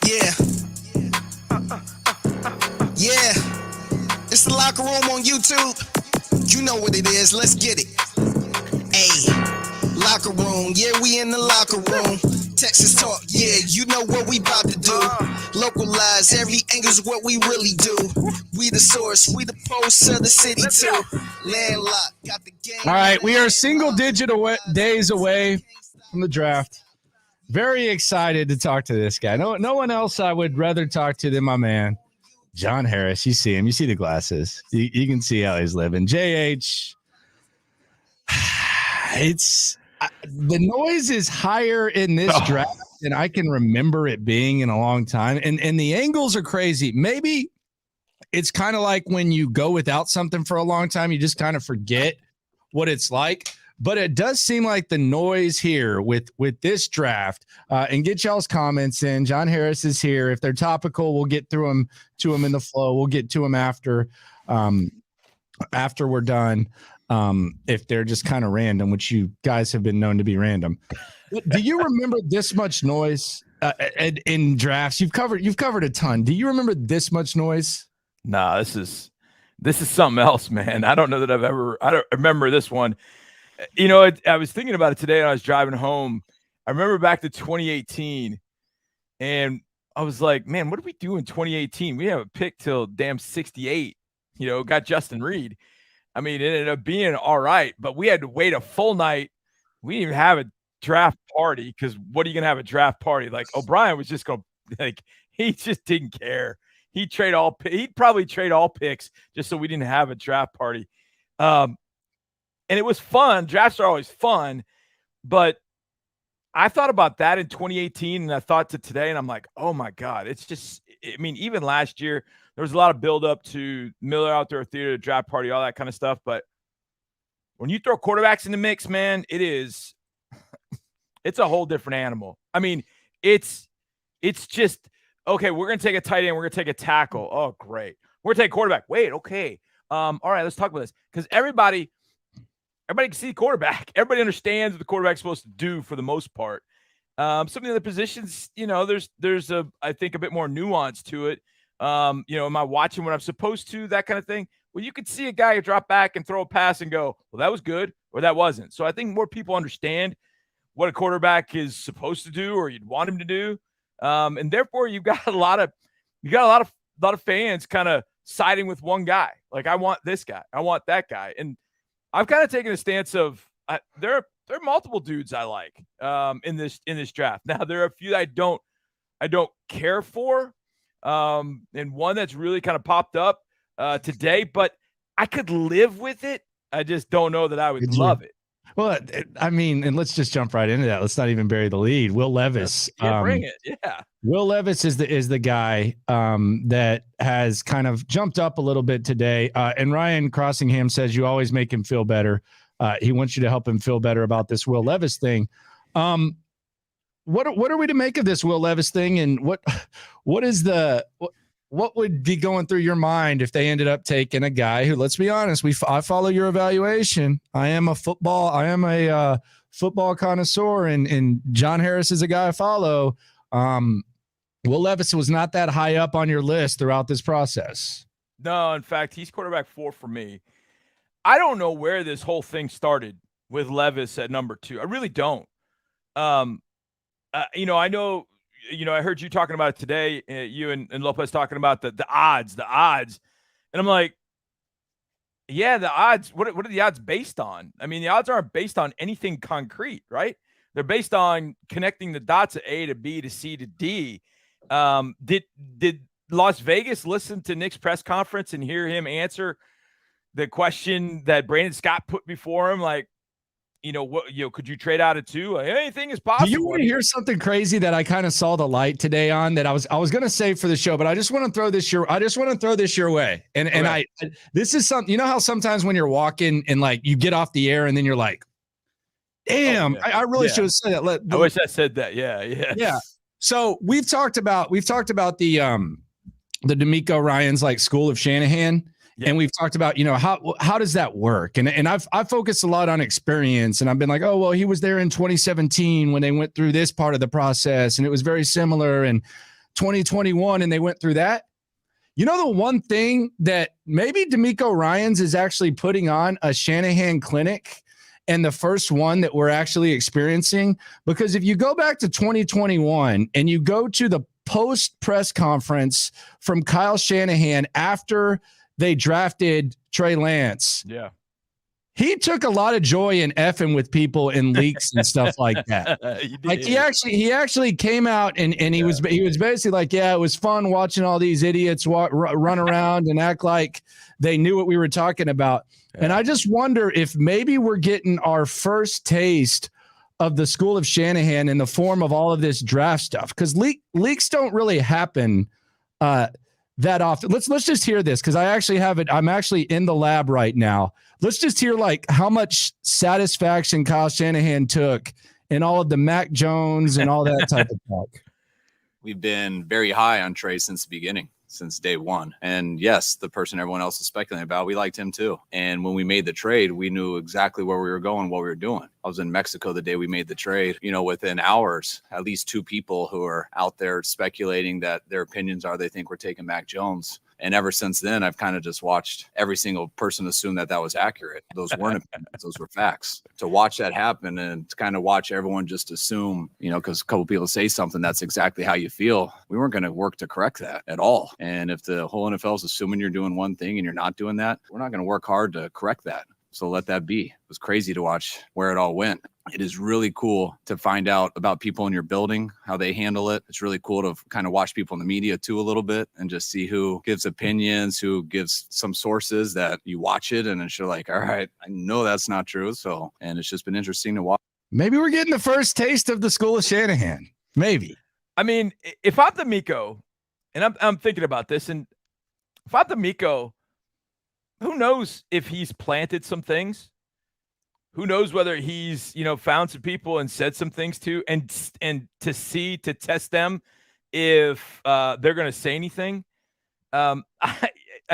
Yeah. Yeah. It's the Locker Room on YouTube. You know what it is. Let's get it. Ayy. Locker Room. Yeah, we in the locker room. Texas talk. Yeah, you know what we about to do. Localize. Every angle's what we really do. We the source. We the pulse of the city too. Landlocked. Got the game. All right, we are single-digit days away from the draft. Very excited to talk to this guy. No one else I would rather talk to than my man, John Harris. You see him. You see the glasses. You can see how he's living. JH, the noise is higher in this draft than I can remember it being in a long time. And the angles are crazy. Maybe it's kind of like when you go without something for a long time, you just kind of forget what it's like. But it does seem like the noise here with this draft, and get y'all's comments in. John Harris is here. If they're topical, we'll get to them in the flow. We'll get to them after we're done. If they're just kind of random, which you guys have been known to be random. Do you remember this much noise in drafts? You've covered a ton. Do you remember this much noise? Nah, this is something else, man. I don't know that I don't remember this one. You know, I was thinking about it today when I was driving home. I remember back to 2018, and I was like, man, what did we do in 2018? We have a pick till damn 68, got Justin Reed. I mean, it ended up being all right, but we had to wait a full night. We didn't even have a draft party because what are you going to have a draft party? Like O'Brien was just going to, he just didn't care. He'd probably trade all picks just so we didn't have a draft party. And it was fun. Drafts are always fun, but I thought about that in 2018 and I thought to today and I'm like, oh my God, it's just, even last year, there was a lot of buildup to Miller Outdoor Theater, draft party, all that kind of stuff. But when you throw quarterbacks in the mix, man, it's a whole different animal. I mean, it's just, okay, we're going to take a tight end. We're going to take a tackle. Oh, great. We're going to take a quarterback. Wait, okay. All right, let's talk about this. Because everybody can see the quarterback. Everybody understands what the quarterback's supposed to do for the most part. Some of the other positions, there's I think a bit more nuance to it. Am I watching what I'm supposed to, that kind of thing? Well, you could see a guy drop back and throw a pass and go, well, that was good or that wasn't. So I think more people understand what a quarterback is supposed to do or you'd want him to do. And therefore you've got a lot of fans kind of siding with one guy. Like, I want this guy. I want that guy. And I've kind of taken a stance of there are multiple dudes I like in this draft. Now there are a few that I don't care for, and one that's really kind of popped up today. But I could live with it. I just don't know that I would love it. Well, and let's just jump right into that. Let's not even bury the lead. Will Levis, bring it, yeah. Will Levis is the guy that has kind of jumped up a little bit today. And Ryan Crossingham says you always make him feel better. He wants you to help him feel better about this Will Levis thing. What are we to make of this Will Levis thing? And what would be going through your mind if they ended up taking a guy who, let's be honest, I follow your evaluation. I am a football connoisseur, and John Harris is a guy I follow. Will Levis was not that high up on your list throughout this process. No, in fact, he's quarterback 4 for me. I don't know where this whole thing started with Levis at number 2. I really don't. I know. I heard you talking about it today, you and Lopez talking about the odds. And I'm like, yeah, the odds, what are the odds based on? I mean, the odds aren't based on anything concrete, right? They're based on connecting the dots of A to B to C to D. Did Las Vegas listen to Nick's press conference and hear him answer the question that Brandon Scott put before him? Like, could you trade out of 2? Anything is possible. Do you want to hear something crazy that I kind of saw the light today on that I was going to save for the show, but I just want to throw this your way. And this is something, how sometimes when you're walking and like you get off the air and then you're like, damn, I really should have said that. I wish I said that. Yeah. So we've talked about the DeMeco Ryans like School of Shanahan. Yeah. And we've talked about, how does that work? And I've focused a lot on experience, and I've been like, oh, well, he was there in 2017 when they went through this part of the process, and it was very similar. And 2021 and they went through that. You know, the one thing that maybe D'Amico Ryans is actually putting on a Shanahan clinic, and the first one that we're actually experiencing, because if you go back to 2021 and you go to the post press conference from Kyle Shanahan after they drafted Trey Lance. Yeah. He took a lot of joy in effing with people in leaks and stuff like that. Like he actually came out and he was basically like, yeah, it was fun watching all these idiots run around and act like they knew what we were talking about. Yeah. And I just wonder if maybe we're getting our first taste of the school of Shanahan in the form of all of this draft stuff, because leaks don't really happen that often. Let's just hear this, because I actually have it. I'm actually in the lab right now. Let's just hear like how much satisfaction Kyle Shanahan took in all of the Mac Jones and all that type of talk. We've been very high on Trey since the beginning, since day one. And yes, the person everyone else is speculating about, we liked him too. And when we made the trade, we knew exactly where we were going, what we were doing. I was in Mexico the day we made the trade. You know, within hours, at least two people who are out there speculating that their opinions are they think we're taking Mac Jones. And ever since then, I've kind of just watched every single person assume that was accurate. Those weren't opinions, those were facts. To watch that happen and to kind of watch everyone just assume, you know, because a couple people say something, that's exactly how you feel. We weren't going to work to correct that at all. And if the whole NFL is assuming you're doing one thing and you're not doing that, we're not going to work hard to correct that. So let that be. It was crazy to watch where it all went. It is really cool to find out about people in your building, how they handle it. It's really cool to kind of watch people in the media too a little bit and just see who gives opinions, who gives some sources that you watch it and it's like, all right, I know that's not true. So, and it's just been interesting to watch. Maybe we're getting the first taste of the school of Shanahan. Maybe. I mean, if I'm D'Amico, and I'm thinking about this, and if I'm D'Amico, who knows if he's planted some things? Who knows whether he's, you know, found some people and said some things to, and to test them if they're going to say anything. I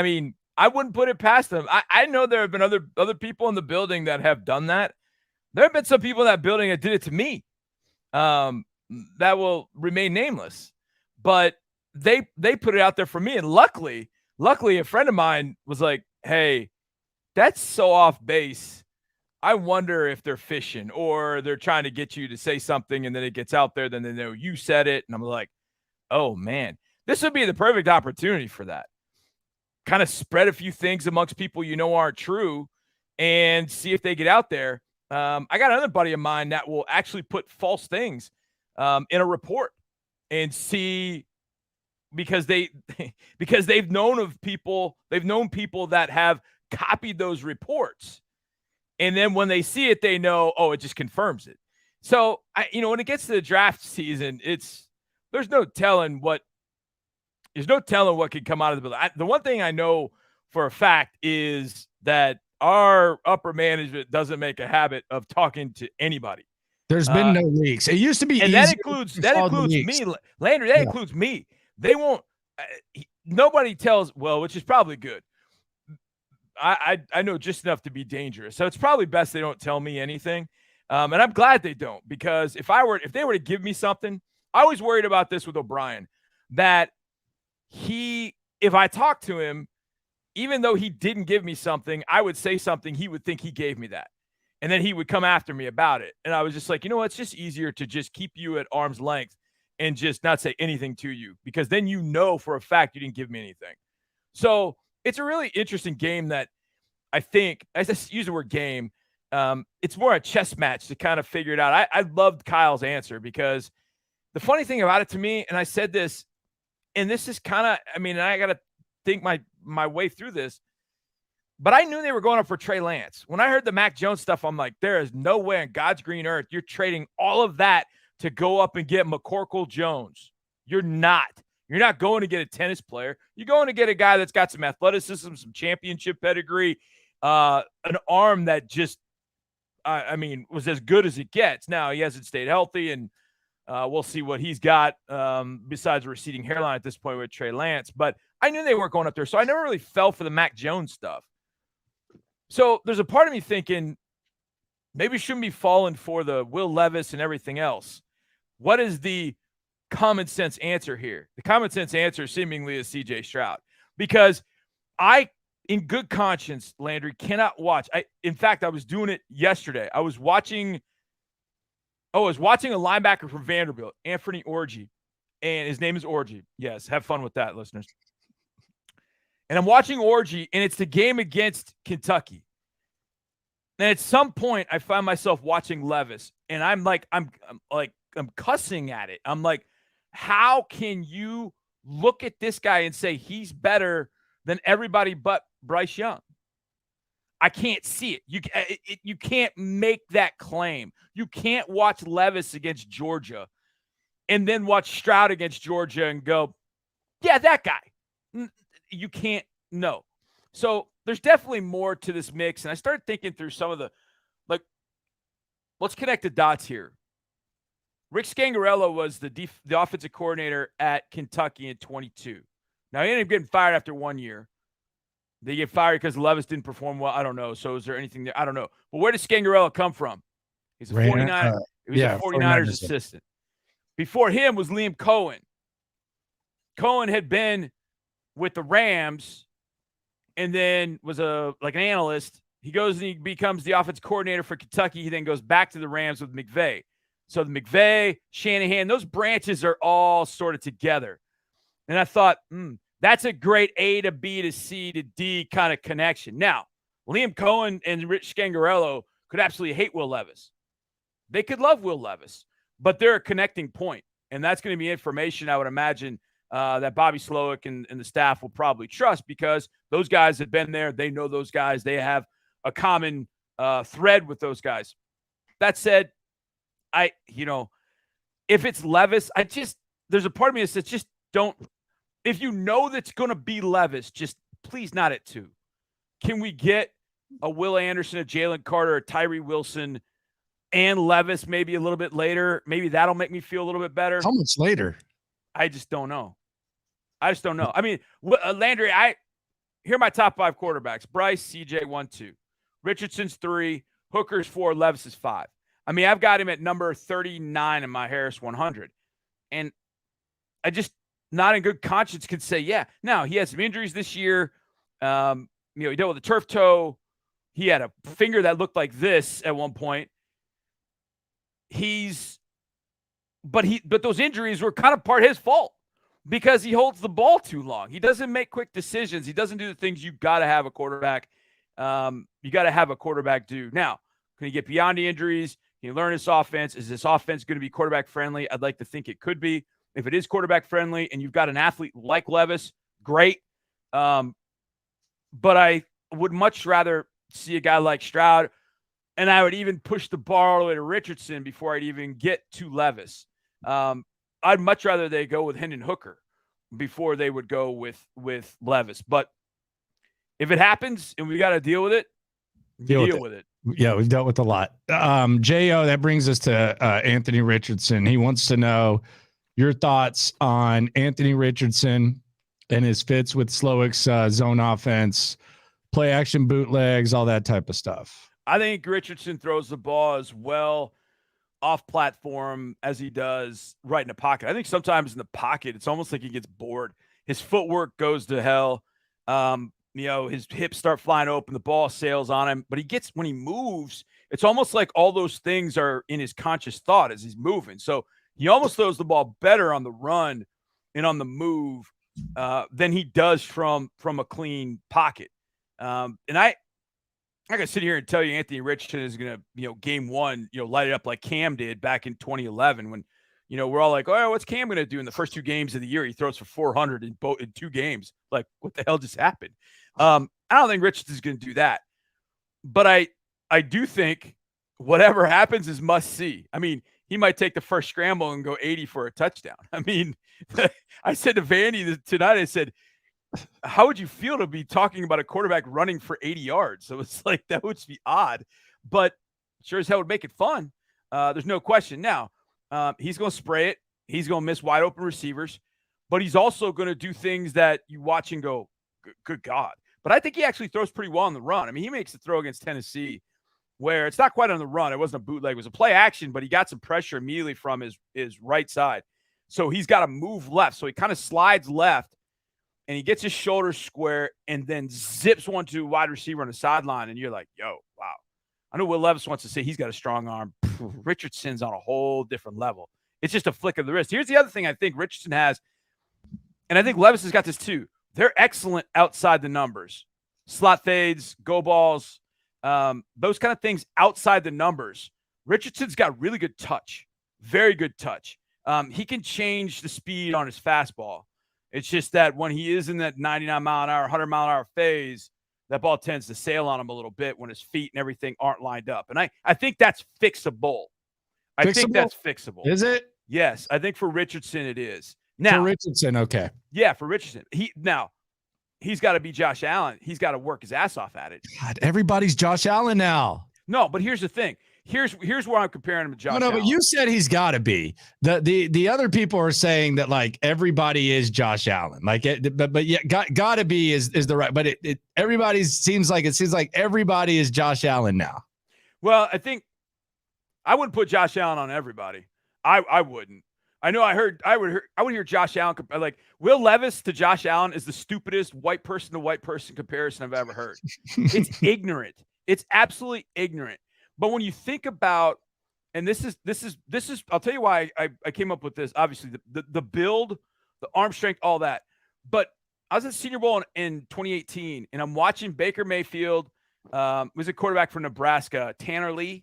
mean, I wouldn't put it past them. I know there have been other people in the building that have done that. There have been some people in that building that did it to me. That will remain nameless, but they put it out there for me, and luckily, a friend of mine was like, "Hey, that's so off base. I wonder if they're fishing or they're trying to get you to say something, and then it gets out there, then they know you said it." And I'm like, oh man, this would be the perfect opportunity for that. Kind of spread a few things amongst people you know aren't true and see if they get out there. I got another buddy of mine that will actually put false things in a report and see, because they've known people that have copied those reports. And then when they see it, they know, oh, it just confirms it. So, when it gets to the draft season, there's no telling what could come out of the building. The one thing I know for a fact is that our upper management doesn't make a habit of talking to anybody. There's been no leaks. It used to be, and that includes me, Landry. That includes me. They won't. Nobody tells. Well, which is probably good. I know just enough to be dangerous. So it's probably best they don't tell me anything. And I'm glad they don't, because if they were to give me something, I was worried about this with O'Brien, that if I talked to him, even though he didn't give me something, I would say something, he would think he gave me that. And then he would come after me about it. And I was just like, you know what? It's just easier to just keep you at arm's length and just not say anything to you, because then you know for a fact you didn't give me anything. So it's a really interesting game that I think, as I use the word game, it's more a chess match to kind of figure it out. I loved Kyle's answer, because the funny thing about it to me, and I said this, and this is kind of, I got to think my way through this, but I knew they were going up for Trey Lance. When I heard the Mac Jones stuff, I'm like, there is no way on God's green earth you're trading all of that to go up and get McCorkle Jones. You're not. You're not going to get a tennis player. You're going to get a guy that's got some athleticism, some championship pedigree, an arm that just, was as good as it gets. Now, he hasn't stayed healthy, and we'll see what he's got besides a receding hairline at this point with Trey Lance. But I knew they weren't going up there, so I never really fell for the Mac Jones stuff. So there's a part of me thinking maybe shouldn't be falling for the Will Levis and everything else. What is the common sense answer here. The common sense answer seemingly is CJ Stroud, because I, in good conscience, Landry, cannot watch. In fact, I was doing it yesterday. I was watching a linebacker from Vanderbilt, Anthony Orji, and his name is Orji. Yes, have fun with that, listeners. And I'm watching Orji, and it's the game against Kentucky. And at some point, I find myself watching Levis, and I'm cussing at it. I'm like, how can you look at this guy and say he's better than everybody but Bryce Young? I can't see it. You can't make that claim. You can't watch Levis against Georgia and then watch Stroud against Georgia and go, yeah, that guy. You can't. No. So there's definitely more to this mix. And I started thinking through some of the, let's connect the dots here. Rick Scangarello was the offensive coordinator at Kentucky in 22. Now, he ended up getting fired after 1 year. They get fired because Levis didn't perform well. I don't know. So is there anything there? I don't know. But where does Scangarello come from? He's a 49er. He was a 49ers assistant. Before him was Liam Cohen. Cohen had been with the Rams and then was an analyst. He goes and he becomes the offensive coordinator for Kentucky. He then goes back to the Rams with McVay. So the McVay, Shanahan, those branches are all sort of together. And I thought, that's a great A to B to C to D kind of connection. Now, Liam Cohen and Rich Scangarello could absolutely hate Will Levis. They could love Will Levis, but they're a connecting point. And that's going to be information I would imagine that Bobby Slowick and the staff will probably trust, because those guys have been there. They know those guys. They have a common thread with those guys. That said, if it's Levis, there's a part of me that says, just don't, if you know that's going to be Levis, just please not at 2. Can we get a Will Anderson, a Jalen Carter, a Tyree Wilson, and Levis maybe a little bit later? Maybe that'll make me feel a little bit better. How much later? I just don't know. I mean, Landry, here are my top 5 quarterbacks. Bryce, CJ, 1, 2. Richardson's 3. Hooker's 4. Levis is 5. I mean, I've got him at number 39 in my Harris 100. And I just, not in good conscience, could say, yeah. Now, he has some injuries this year. He dealt with a turf toe. He had a finger that looked like this at one point. But those injuries were kind of part his fault, because he holds the ball too long. He doesn't make quick decisions. He doesn't do the things you got to have a quarterback. You got to have a quarterback do. Now, can he get beyond the injuries? Can he learn his offense? Is this offense going to be quarterback friendly? I'd like to think it could be. If it is quarterback friendly and you've got an athlete like Levis, great. But I would much rather see a guy like Stroud, and I would even push the bar all the way to Richardson before I'd even get to Levis. I'd much rather they go with Hendon Hooker before they would go with Levis. But if it happens and we got to deal with it, deal with it. Yeah, we've dealt with a lot. J.O., that brings us to Anthony Richardson. He wants to know your thoughts on Anthony Richardson and his fits with Slowick's zone offense, play action bootlegs, all that type of stuff. I think Richardson throws the ball as well off platform as he does right in the pocket. I think sometimes in the pocket, it's almost like he gets bored. His footwork goes to hell. His hips start flying open, the ball sails on him, but when he moves, it's almost like all those things are in his conscious thought as he's moving. So he almost throws the ball better on the run and on the move than he does from a clean pocket. And I can sit here and tell you Anthony Richardson is going to, game 1, light it up like Cam did back in 2011 when, we're all like, oh, what's Cam going to do in the first 2 games of the year? He throws for 400 in 2 games. Like, what the hell just happened? I don't think Richardson's going to do that. But I do think whatever happens is must see. I mean, he might take the first scramble and go 80 for a touchdown. I mean, I said to Vandy tonight, I said, how would you feel to be talking about a quarterback running for 80 yards? So it's like, that would be odd, but sure as hell would make it fun. There's no question. Now, he's going to spray it. He's going to miss wide open receivers, but he's also going to do things that you watch and go, good God. But I think he actually throws pretty well on the run. I mean, he makes the throw against Tennessee where it's not quite on the run. It wasn't a bootleg. It was a play action, but he got some pressure immediately from his right side. So he's got to move left. So he kind of slides left, and he gets his shoulders square and then zips one to a wide receiver on the sideline. And you're like, yo, wow. I know Will Levis wants to say he's got a strong arm. Richardson's on a whole different level. It's just a flick of the wrist. Here's the other thing I think Richardson has, and I think Levis has got this too. They're excellent outside the numbers. Slot fades, go balls, those kind of things outside the numbers. Richardson's got really good touch, very good touch. He can change the speed on his fastball. It's just that when he is in that 99-mile-an-hour, 100-mile-an-hour phase, that ball tends to sail on him a little bit when his feet and everything aren't lined up. And I think that's fixable. I think that's fixable. Is it? Yes, I think for Richardson it is. Now, for Richardson, okay. Yeah, for Richardson. He's got to be Josh Allen. He's got to work his ass off at it. God, everybody's Josh Allen now. No, but here's the thing. Here's where I'm comparing him to Josh Allen. But you said he's got to be. The other people are saying that like everybody is Josh Allen. Like but yeah, got to be is the right. But it seems like everybody is Josh Allen now. Well, I think I wouldn't put Josh Allen on everybody. I wouldn't. I know I would hear Josh Allen like Will Levis to Josh Allen is the stupidest white person to white person comparison I've ever heard. It's ignorant. It's absolutely ignorant. But when you think about, and this is, I'll tell you why I came up with this. Obviously, the build, the arm strength, all that. But I was at Senior Bowl in 2018, and I'm watching Baker Mayfield, was a quarterback from Nebraska, Tanner Lee,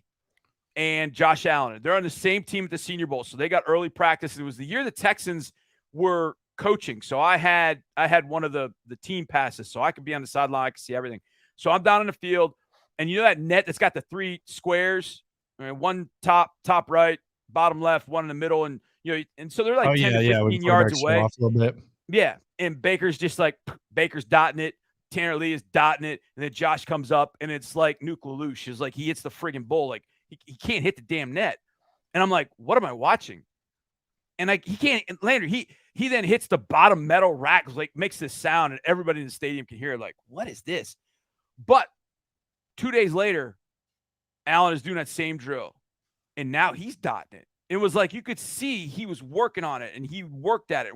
and Josh Allen. They're on the same team at the Senior Bowl, so they got early practice. It was the year the Texans were coaching, so I had one of the team passes, so I could be on the sideline, I could see everything. So I'm down in the field. And you know that net that's got the 3 squares, one top right, bottom left, one in the middle, and and so they're like 10 to 15 yards away. Off a little bit. Yeah, and Baker's dotting it. Tanner Lee is dotting it, and then Josh comes up, and it's like Nuke Lelouch. It's like he hits the friggin' bull, like he can't hit the damn net. And I'm like, what am I watching? And like he can't. And Landry, he then hits the bottom metal rack, like makes this sound, and everybody in the stadium can hear it. Like, what is this? But 2 days later, Allen is doing that same drill, and now he's dotting it. It was like you could see he was working on it, and he worked at it.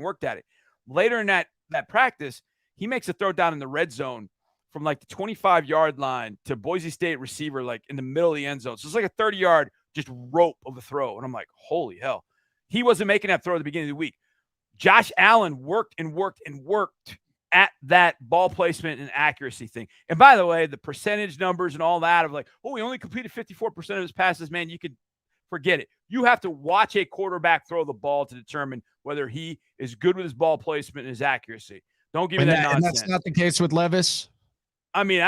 Later in that practice, he makes a throw down in the red zone from like the 25-yard line to Boise State receiver, like in the middle of the end zone. So it's like a 30-yard just rope of a throw, and I'm like, holy hell. He wasn't making that throw at the beginning of the week. Josh Allen worked at that ball placement and accuracy thing. And by the way, the percentage numbers and all that of like, he only completed 54% of his passes, man, you could forget it. You have to watch a quarterback throw the ball to determine whether he is good with his ball placement and his accuracy. Don't give me that nonsense. And that's not the case with Levis? I mean,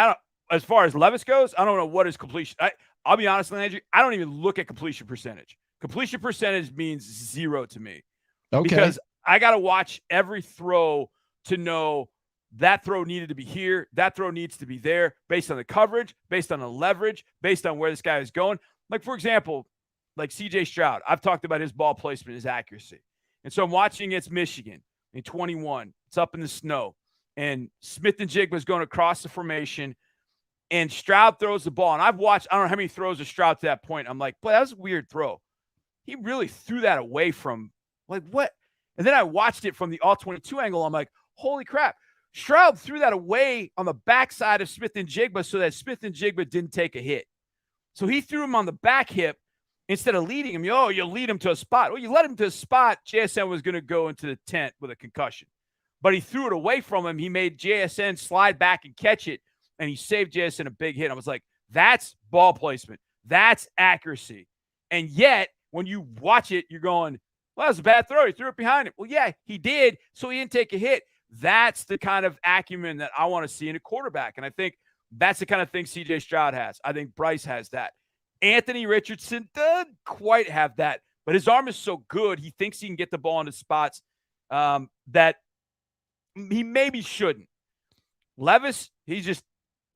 as far as Levis goes, I don't know what his completion. I'll be honest, Landry, I don't even look at completion percentage. Completion percentage means 0 to me. Okay. Because I got to watch every throw to know that throw needed to be here. That throw needs to be there based on the coverage, based on the leverage, based on where this guy is going. Like, for example, like CJ Stroud. I've talked about his ball placement, his accuracy. And so I'm watching against Michigan in 21. It's up in the snow. And Smith and Jigba's going across the formation. And Stroud throws the ball. And I've watched, I don't know how many throws of Stroud to that point. I'm like, boy, that was a weird throw. He really threw that away from, like, what? And then I watched it from the all-22 angle. I'm like, holy crap. Stroud threw that away on the backside of Smith and Jigba so that Smith and Jigba didn't take a hit. So he threw him on the back hip instead of leading him. You lead him to a spot. Well, you led him to a spot, JSN was going to go into the tent with a concussion. But he threw it away from him. He made JSN slide back and catch it, and he saved JSN a big hit. I was like, that's ball placement. That's accuracy. And yet, when you watch it, you're going, well, that was a bad throw. He threw it behind him. Well, yeah, he did, so he didn't take a hit. That's the kind of acumen that I want to see in a quarterback. And I think that's the kind of thing C.J. Stroud has. I think Bryce has that. Anthony Richardson doesn't quite have that, but his arm is so good, he thinks he can get the ball into spots that he maybe shouldn't. Levis, he's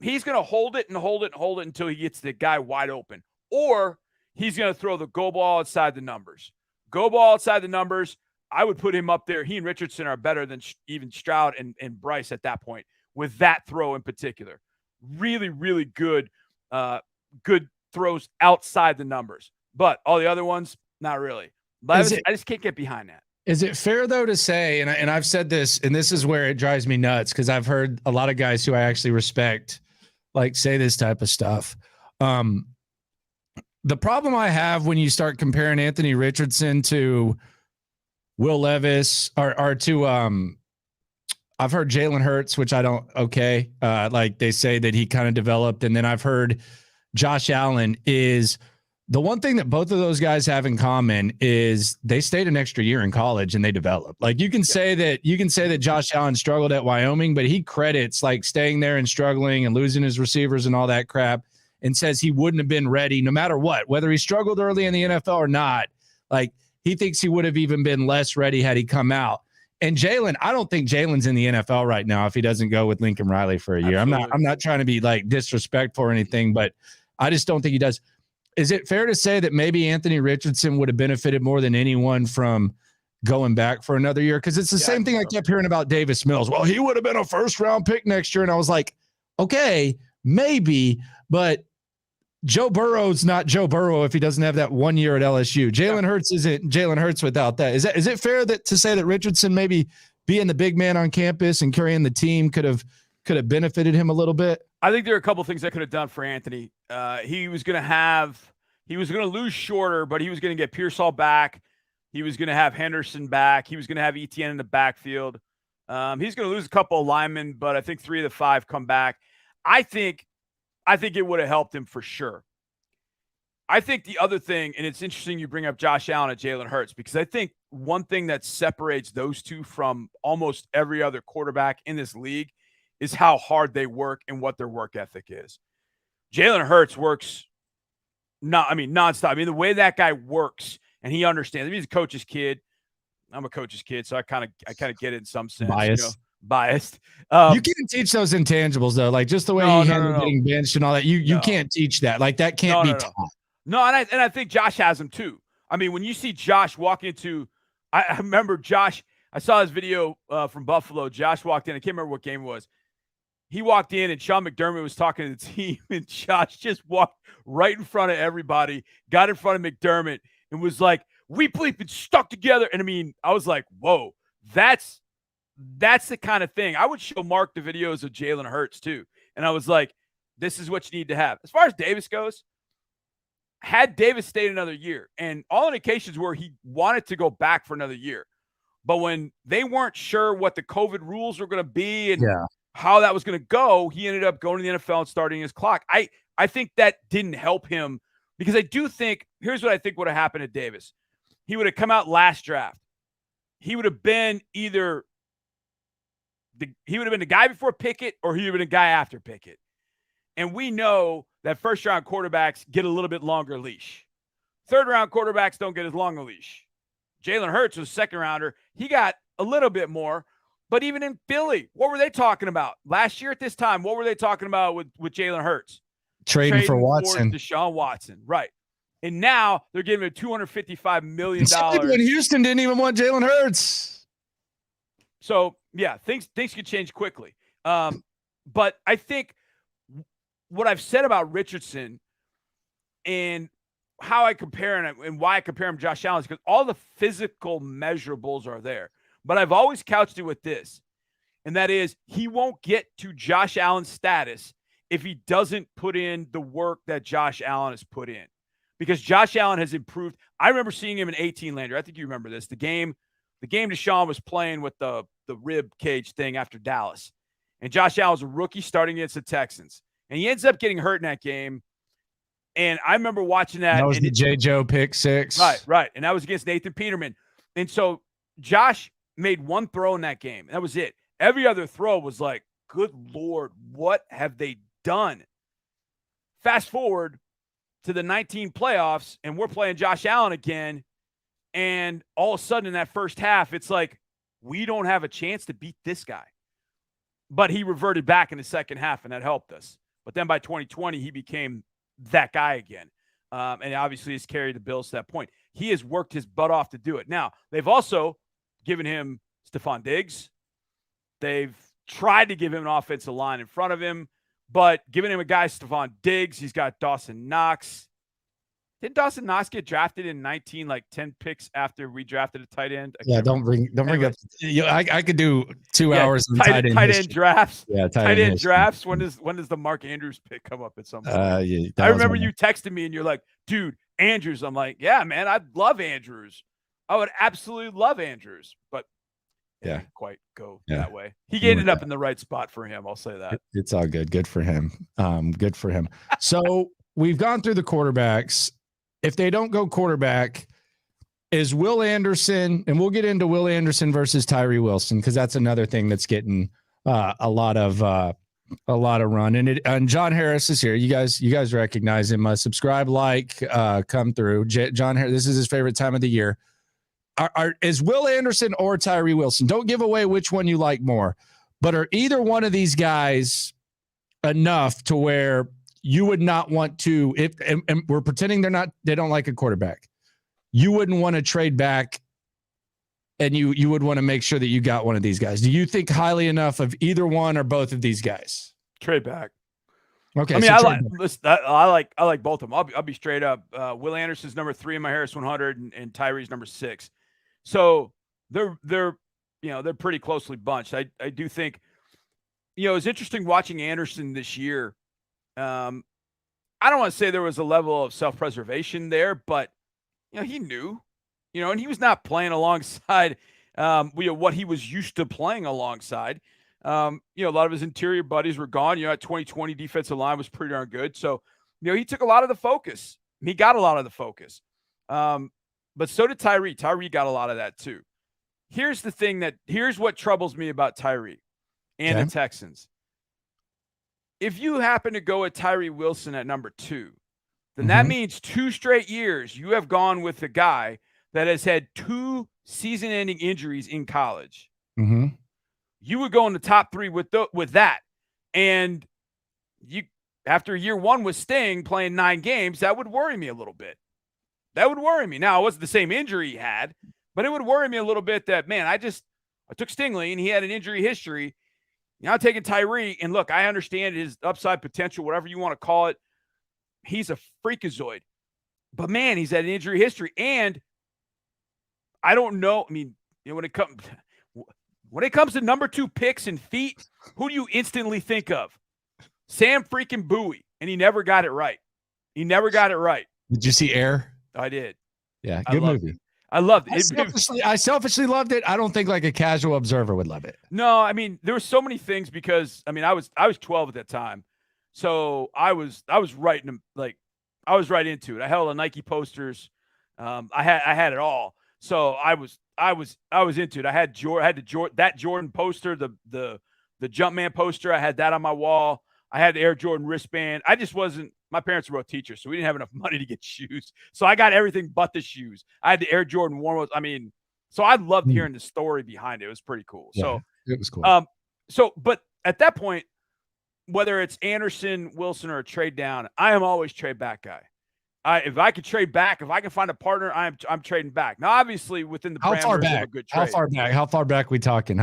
going to hold it until he gets the guy wide open. Or he's going to throw the go ball outside the numbers. Go ball outside the numbers. I would put him up there. He and Richardson are better than even Stroud and Bryce at that point with that throw in particular. Really, really good throws outside the numbers. But all the other ones, not really. Levis, I just can't get behind that. Is it fair though to say, and I've said this, and this is where it drives me nuts because I've heard a lot of guys who I actually respect like say this type of stuff. The problem I have when you start comparing Anthony Richardson to Will Levis or to I've heard Jalen Hurts, which I don't like they say that he kind of developed, and then I've heard Josh Allen is the one thing that both of those guys have in common is they stayed an extra year in college and they developed. Like you can say that Josh Allen struggled at Wyoming, but he credits like staying there and struggling and losing his receivers and all that crap and says he wouldn't have been ready no matter what, whether he struggled early in the NFL or not. Like he thinks he would have even been less ready had he come out. And Jalen, I don't think Jalen's in the NFL right now if he doesn't go with Lincoln Riley for a year. Absolutely. I'm not trying to be like disrespectful or anything, but I just don't think he does. Is it fair to say that maybe Anthony Richardson would have benefited more than anyone from going back for another year? Because it's the same thing I kept hearing about Davis Mills. Well, he would have been a first-round pick next year. And I was like, okay, maybe, but Joe Burrow's not Joe Burrow if he doesn't have that 1 year at LSU. Jalen Hurts isn't Jalen Hurts without that. Is it fair to say that Richardson maybe being the big man on campus and carrying the team could have benefited him a little bit? I think there are a couple things I could have done for Anthony. He was going to lose shorter, but he was going to get Pearsall back. He was going to have Henderson back. He was going to have Etienne in the backfield. He's going to lose a couple of linemen, but I think 3 of the 5 come back. I think it would have helped him for sure. I think the other thing, and it's interesting you bring up Josh Allen and Jalen Hurts, because I think one thing that separates those two from almost every other quarterback in this league is how hard they work and what their work ethic is. Jalen Hurts works nonstop. I mean, the way that guy works and he understands. I mean, he's a coach's kid. I'm a coach's kid, so I kind of get it in some sense. Biased. You can't teach those intangibles though, like just the way he handled getting benched and all that. You can't teach that. Like that can't be taught. No, and I think Josh has them too. I mean, when you see Josh walk into, I remember Josh. I saw his video from Buffalo. Josh walked in. I can't remember what game it was. He walked in and Sean McDermott was talking to the team, and Josh just walked right in front of everybody, got in front of McDermott, and was like, "We bleeping stuck together." And I mean, I was like, "Whoa, that's the kind of thing." I would show Mark the videos of Jalen Hurts too, and I was like, "This is what you need to have." As far as Davis goes, had Davis stayed another year, and all indications were he wanted to go back for another year, but when they weren't sure what the COVID rules were going to be and how that was going to go, he ended up going to the NFL and starting his clock. I think that didn't help him, because I do think, here's what I think would have happened to Davis. He would have come out last draft. He would have been either he would have been the guy before Pickett, or he would have been the guy after Pickett. And we know that first-round quarterbacks get a little bit longer leash. Third-round quarterbacks don't get as long a leash. Jalen Hurts was a second-rounder. He got a little bit more. But even in Philly, what were they talking about? Last year at this time, what were they talking about with Jalen Hurts? Trading for Watson. Deshaun Watson, right. And now they're giving him $255 million. Some people in Houston didn't even want Jalen Hurts. So, yeah, things could change quickly. But I think what I've said about Richardson and how I compare him and why I compare him to Josh Allen is because all the physical measurables are there. But I've always couched it with this, and that is he won't get to Josh Allen's status if he doesn't put in the work that Josh Allen has put in, because Josh Allen has improved. I remember seeing him in 18, Landry. I think you remember this. The game Deshaun was playing with the rib cage thing after Dallas, and Josh Allen was a rookie starting against the Texans, and he ends up getting hurt in that game. And I remember watching that. That was the J. Joe pick 6. Right. And that was against Nathan Peterman. And so Josh made one throw in that game. That was it. Every other throw was like, good Lord, what have they done? Fast forward to the 19 playoffs, and we're playing Josh Allen again. And all of a sudden in that first half, it's like, we don't have a chance to beat this guy. But he reverted back in the second half, and that helped us. But then by 2020, he became that guy again. And obviously has carried the Bills to that point. He has worked his butt off to do it. Now, they've also given him Stephon Diggs. They've tried to give him an offensive line in front of him, but giving him a guy, Stephon Diggs, he's got Dawson Knox. Didn't Dawson Knox get drafted in 19, like 10 picks after we drafted a tight end? Yeah, don't bring up. I could do 2 hours on tight end history. drafts. Yeah, tight end drafts. When does the Mark Andrews pick come up at some point? Yeah, I remember you texting me and you're like, dude, Andrews. I'm like, yeah, man, I'd love Andrews. I would absolutely love Andrews, but it didn't quite go that way. He ended up in the right spot for him. I'll say that. It's all good. Good for him. Good for him. So we've gone through the quarterbacks. If they don't go quarterback, is Will Anderson, and we'll get into Will Anderson versus Tyree Wilson, because that's another thing that's getting a lot of run. And John Harris is here. You guys recognize him. Subscribe, like, come through. John Harris. This is his favorite time of the year. Is Will Anderson or Tyree Wilson? Don't give away which one you like more, but are either one of these guys enough to where you would not want to, and we're pretending they don't like a quarterback. You wouldn't want to trade back, and you would want to make sure that you got one of these guys. Do you think highly enough of either one or both of these guys? Trade back. Okay. I mean, I like both of them. I'll be straight up. Will Anderson's number 3 in my Harris 100, and Tyree's number 6. So they're pretty closely bunched. I do think, it's interesting watching Anderson this year. I don't want to say there was a level of self-preservation there, but he knew, and he was not playing alongside what he was used to playing alongside. A lot of his interior buddies were gone. That 2020 defensive line was pretty darn good. So, he took a lot of the focus. He got a lot of the focus. But so did Tyree. Tyree got a lot of that too. Here's what troubles me about Tyree and the Texans. If you happen to go at Tyree Wilson at number 2, then that means 2 straight years you have gone with a guy that has had 2 season-ending injuries in college. Mm-hmm. You would go in the top 3 with that. And you, after year 1 with Sting playing 9 games, that would worry me a little bit. That would worry me. Now, it wasn't the same injury he had, but it would worry me a little bit that, man, I took Stingley and he had an injury history. Now I'm taking Tyree, and look, I understand his upside potential, whatever you want to call it. He's a freakazoid. But, man, he's had an injury history. And I don't know. I mean, when it comes to number 2 picks and feet, who do you instantly think of? Sam freaking Bowie. And he never got it right. Did you see Air? I did. Yeah, good movie. I loved it. I selfishly loved it. I don't think like a casual observer would love it. No, I mean, there were so many things because I was 12 at that time. So I was right into it. I held a Nike posters. I had it all. So I was into it. I had that Jordan poster, the Jumpman poster. I had that on my wall. I had the Air Jordan wristband. I just wasn't. My parents were both teachers, so we didn't have enough money to get shoes. So I got everything but the shoes. I had the Air Jordan warm-ups. I mean, so I loved hearing the story behind it. It was pretty cool. Yeah, so it was cool. But at that point, whether it's Anderson, Wilson, or a trade down, I am always trade back guy. If I could trade back, if I can find a partner, I'm trading back. Now, obviously, within the parameters of a good trade. How far back we talking?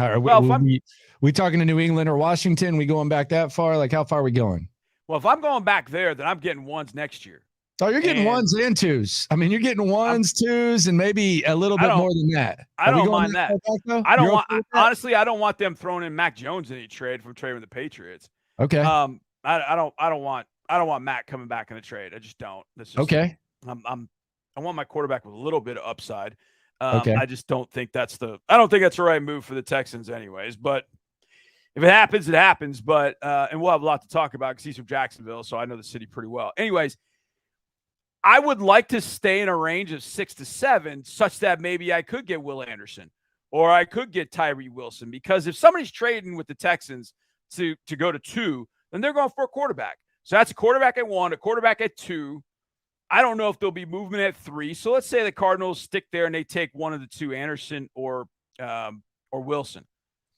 We talking to New England or Washington? We going back that far? Like, how far are we going? Well, if I'm going back there, then I'm getting 1s next year. Oh, you're getting 1s and 2s. I mean, you're getting 1s, 2s, and maybe a little bit more than that. I don't mind that. Honestly, I don't want them throwing in Mac Jones in any trade from trading with the Patriots. Okay. I don't want Mac coming back in a trade. I just don't. Okay. I want my quarterback with a little bit of upside. Okay. I just don't think that's the right move for the Texans anyways, but if it happens, it happens. But and we'll have a lot to talk about because he's from Jacksonville, so I know the city pretty well. Anyways, I would like to stay in a range of 6 to 7, such that maybe I could get Will Anderson or I could get Tyree Wilson. Because if somebody's trading with the Texans to go to 2, then they're going for a quarterback. So that's a quarterback at 1, a quarterback at 2. I don't know if there'll be movement at 3. So let's say the Cardinals stick there and they take one of the 2, Anderson or Wilson.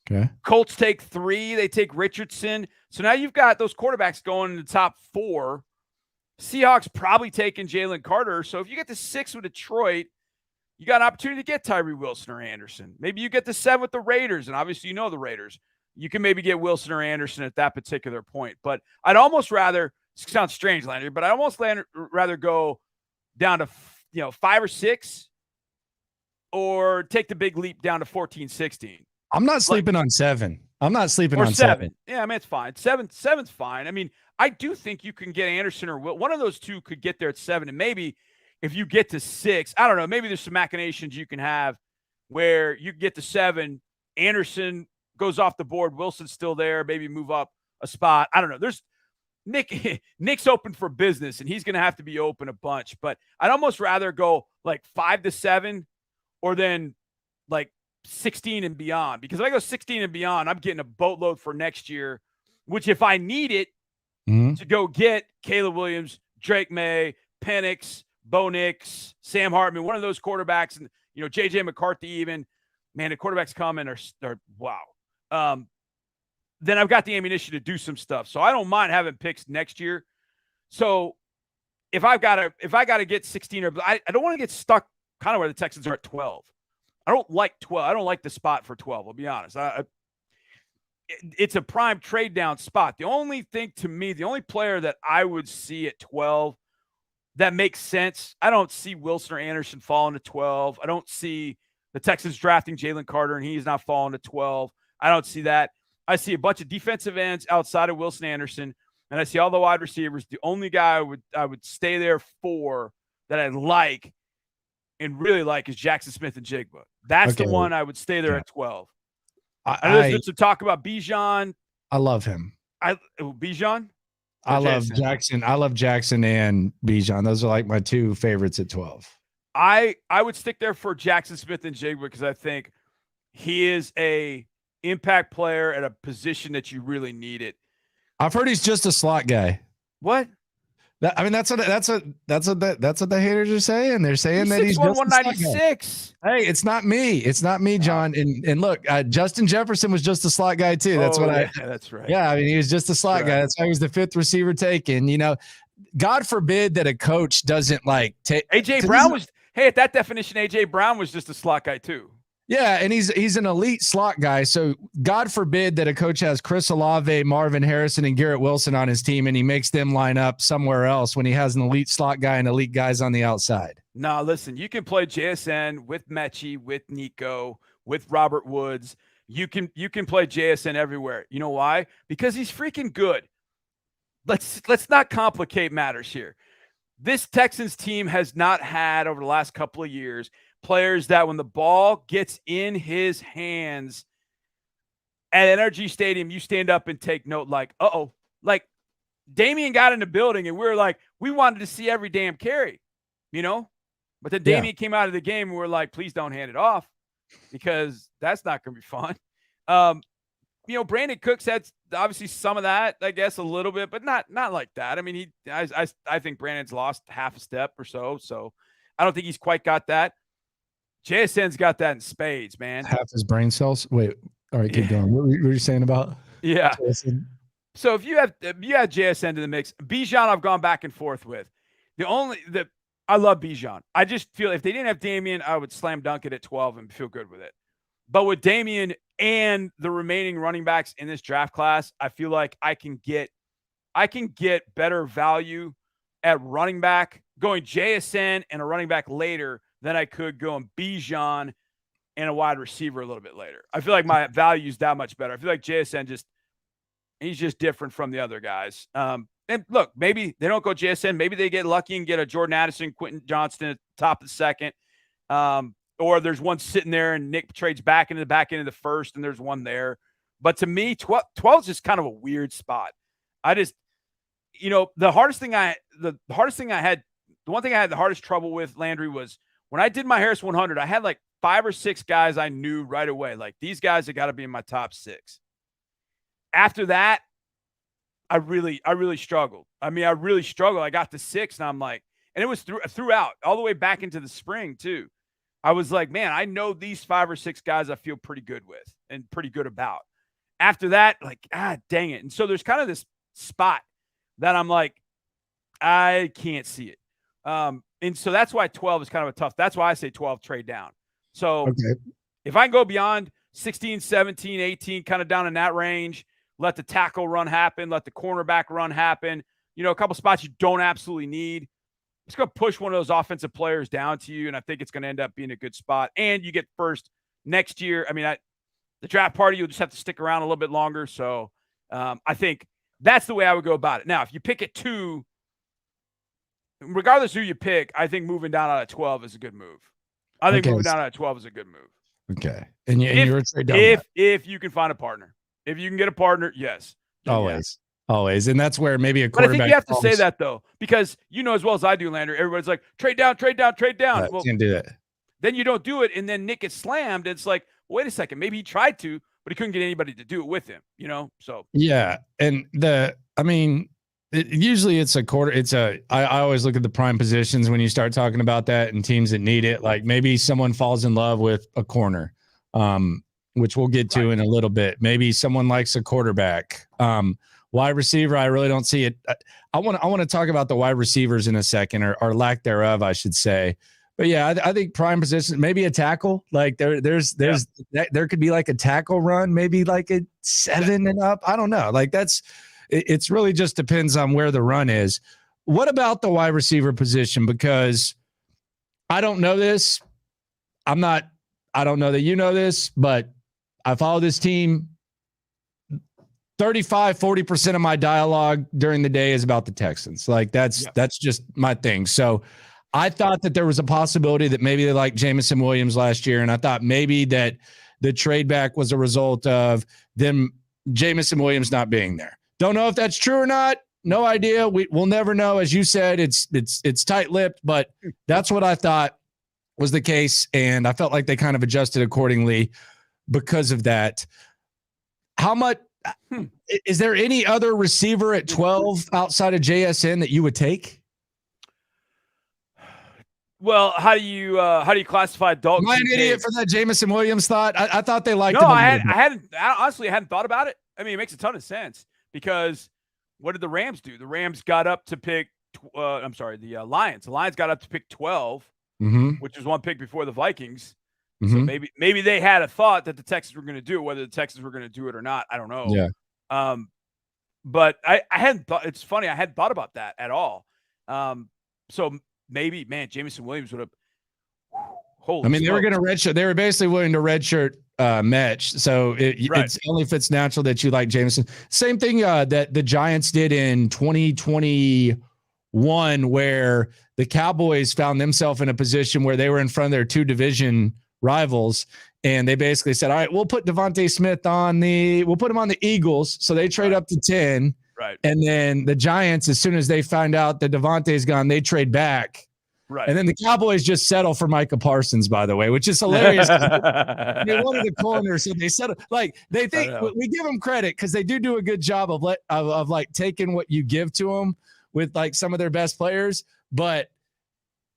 Okay. Colts take 3. They take Richardson. So now you've got those quarterbacks going in the top 4. Seahawks probably taking Jalen Carter. So if you get to 6 with Detroit, you got an opportunity to get Tyree Wilson or Anderson. Maybe you get to 7 with the Raiders, and obviously you know the Raiders. You can maybe get Wilson or Anderson at that particular point. But I'd almost rather – sounds strange, Landry, but I'd almost rather go down to 5 or 6, or take the big leap down to 14, 16. I'm not sleeping on 7. I'm not sleeping Or on 7. Yeah, I mean, it's fine. 7's fine. I mean, I do think you can get Anderson or Will. One of those two could get there at 7. And maybe if you get to 6, I don't know, maybe there's some machinations you can have where you get to 7, Anderson goes off the board, Wilson's still there, maybe move up a spot. I don't know. There's Nick's open for business, and he's going to have to be open a bunch. But I'd almost rather go like 5 to 7 or then like 16 and beyond, because if I go 16 and beyond, I'm getting a boatload for next year, which if I need it to go get Caleb Williams, Drake May, Penix, Bo Nix, Sam Hartman, one of those quarterbacks, and JJ McCarthy, even, man, the quarterbacks coming are wow. Then I've got the ammunition to do some stuff. So I don't mind having picks next year. So if I got to get 16, or I don't want to get stuck kind of where the Texans are at 12. I don't like 12. I don't like the spot for 12. I'll be honest. It's a prime trade down spot. The only thing to me, the only player that I would see at 12 that makes sense, I don't see Wilson or Anderson falling to 12. I don't see the Texans drafting Jalen Carter and he's not falling to 12. I don't see that. I see a bunch of defensive ends outside of Wilson Anderson, and I see all the wide receivers. The only guy I would stay there for that I like and really like is Jackson Smith and Jigba. That's the one I would stay there at 12. I know there's some talk about Bijan. I love him. Bijan? I love Jackson. I love Jackson and Bijan. Those are like my two favorites at 12. I would stick there for Jackson Smith and Jigba because I think he is a impact player at a position that you really need it. I've heard he's just a slot guy. What? That's what the haters are saying. They're saying that he's just 196. Hey, it's not me. It's not me, John. And look, Justin Jefferson was just a slot guy too. That's that's right. Yeah, I mean, he was just a slot guy. That's why he was the 5th receiver taken. God forbid that a coach doesn't like take AJ Brown was. Hey, at that definition, AJ Brown was just a slot guy too. Yeah, and he's an elite slot guy. So God forbid that a coach has Chris Olave, Marvin Harrison, and Garrett Wilson on his team, and he makes them line up somewhere else when he has an elite slot guy and elite guys on the outside. No, listen, you can play JSN with Mechie, with Nico, with Robert Woods. You can play JSN everywhere. You know why? Because he's freaking good. Let's not complicate matters here. This Texans team has not had over the last couple of years players that when the ball gets in his hands at NRG Stadium, you stand up and take note like, uh-oh. Like Damian got in the building and we were like, we wanted to see every damn carry, But then Damian came out of the game and we're like, please don't hand it off because that's not going to be fun. Brandon Cooks had obviously some of that, I guess, a little bit, but not like that. I mean, I think Brandon's lost half a step or so. So I don't think he's quite got that. JSN's got that in spades, man. Half his brain cells. Wait, all right, keep going. What were you saying about? Yeah. JSN? So if you add JSN to the mix, Bijan I've gone back and forth with. I love Bijan. I just feel if they didn't have Damian, I would slam dunk it at 12 and feel good with it. But with Damian and the remaining running backs in this draft class, I feel like I can get better value at running back going JSN and a running back later than I could going Bijan and a wide receiver a little bit later. I feel like my value is that much better. I feel like JSN he's just different from the other guys. And look, maybe they don't go JSN. Maybe they get lucky and get a Jordan Addison, Quentin Johnston at the top of the second. Or there's one sitting there and Nick trades back into the back end of the first and there's one there. But to me, 12 is just kind of a weird spot. I just, the one thing I had the hardest trouble with, Landry, was when I did my Harris 100, I had like 5 or 6 guys I knew right away. Like these guys have got to be in my top 6. After that, I really struggled. I mean, I really struggled. I got to 6 and I'm like, and it was throughout all the way back into the spring too. I was like, man, I know these 5 or 6 guys I feel pretty good with and pretty good about. After that, like, dang it. And so there's kind of this spot that I'm like, I can't see it. And so that's why 12 is kind of a tough. That's why I say 12 trade down. So if I can go beyond 16, 17, 18, kind of down in that range, let the tackle run happen, let the cornerback run happen, a couple spots you don't absolutely need. it's going to push one of those offensive players down to you, and I think it's going to end up being a good spot. And you get first next year. I mean, the draft party, you'll just have to stick around a little bit longer. So I think that's the way I would go about it. Now, if you pick at 2, regardless who you pick, I think moving down out of 12 is a good move. I think moving down out of 12 is a good move. Okay. And you're trade down if you can find a partner. If you can get a partner, yes. Always. Yeah. Always. And that's where maybe a quarterback. But I think you have to say that, though, because you know as well as I do, Landry, everybody's like, trade down, trade down, trade down. Well, can't do that. Then you don't do it, and then Nick gets slammed. It's like, wait a second. Maybe he tried to, but he couldn't get anybody to do it with him, you know? So. Yeah. And usually it's a quarter. I always look at the prime positions when you start talking about that and teams that need it. Like maybe someone falls in love with a corner, which we'll get to in a little bit. Maybe someone likes a quarterback. Wide receiver, I really don't see it. I want to talk about the wide receivers in a second, or lack thereof, I should say. But yeah, I think prime position, maybe a tackle. Like there could be like a tackle run, maybe like a 7 and up. I don't know. Like it's really just depends on where the run is. What about the wide receiver position? Because I don't know this. I don't know that you know this, but I follow this team. 35-40% of my dialogue during the day is about the Texans. Like that's just my thing. So I thought that there was a possibility that maybe they like Jamison Williams last year, and I thought maybe that the trade back was a result of them Jamison Williams not being there. Don't know if that's true or not. No idea. We'll never know. As you said, it's tight-lipped, but that's what I thought was the case, and I felt like they kind of adjusted accordingly because of that. How much is there any other receiver at 12 outside of JSN that you would take? Well, how do you classify Dalton? Am I an idiot for that Jamison Williams thought? I thought they liked him. No, I honestly hadn't thought about it. I mean, it makes a ton of sense because what did the Rams do? The Rams got up to pick the Lions. The Lions got up to pick 12, which was one pick before the Vikings. So maybe they had a thought that the Texans were going to do it. Whether the Texans were going to do it or not, I don't know. Yeah. But I hadn't thought. It's funny, I hadn't thought about that at all. So maybe, man, Jamison Williams would have. They were going to redshirt. They were basically willing to redshirt Metch. So it's only if it's natural that you like Jamison. Same thing that the Giants did in 2021, where the Cowboys found themselves in a position where they were in front of their 2 division rivals, and they basically said, all right, we'll put Devontae Smith we'll put him on the Eagles. So they trade up to 10. Right. And then the Giants, as soon as they find out that Devontae's gone, they trade back. Right. And then the Cowboys just settle for Micah Parsons, by the way, which is hilarious. They wanted a corner, so they settle. Like they think we give them credit because they do a good job of like taking what you give to them with like some of their best players. But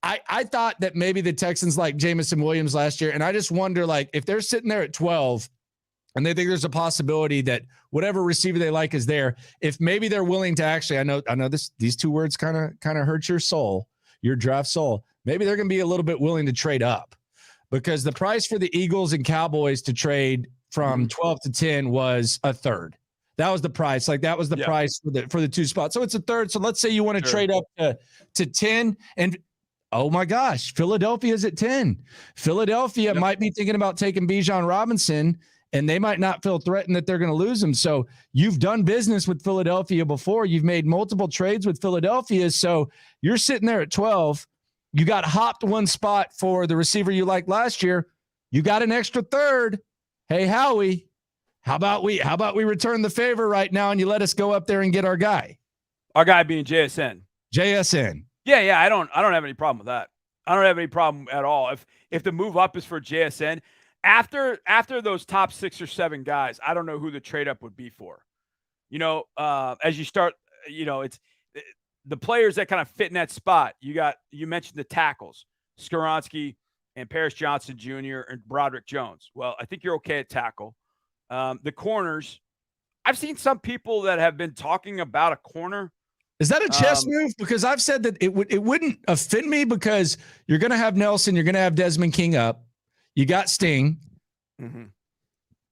I thought that maybe the Texans like Jamison Williams last year, and I just wonder, like, if they're sitting there at 12 and they think there's a possibility that whatever receiver they like is there, if maybe they're willing to actually, I know these 2 words kind of hurt your soul, your draft soul. Maybe they're going to be a little bit willing to trade up, because the price for the Eagles and Cowboys to trade from 12 to 10 was a third. That was the price. Like that was the price for the 2 spots. So it's a third. So let's say you want to trade up to 10, and oh my gosh, Philadelphia's at 10. Philadelphia might be thinking about taking Bijan Robinson, and they might not feel threatened that they're going to lose him. So you've done business with Philadelphia before. You've made multiple trades with Philadelphia. So you're sitting there at 12. You got hopped 1 spot for the receiver you liked last year. You got an extra third. Hey, Howie, how about we return the favor right now and you let us go up there and get our guy? Our guy being JSN. JSN. Yeah. I don't have any problem with that. I don't have any problem at all. If the move up is for JSN, after those top 6 or 7 guys, I don't know who the trade up would be for. As you start, it's the players that kind of fit in that spot. You mentioned the tackles, Skoronski and Paris Johnson Jr. and Broderick Jones. Well, I think you're okay at tackle. The corners, I've seen some people that have been talking about a corner. Is that a chess move? Because I've said that it wouldn't offend me, because you're going to have Nelson, you're going to have Desmond King up. You got Sting. Mm-hmm.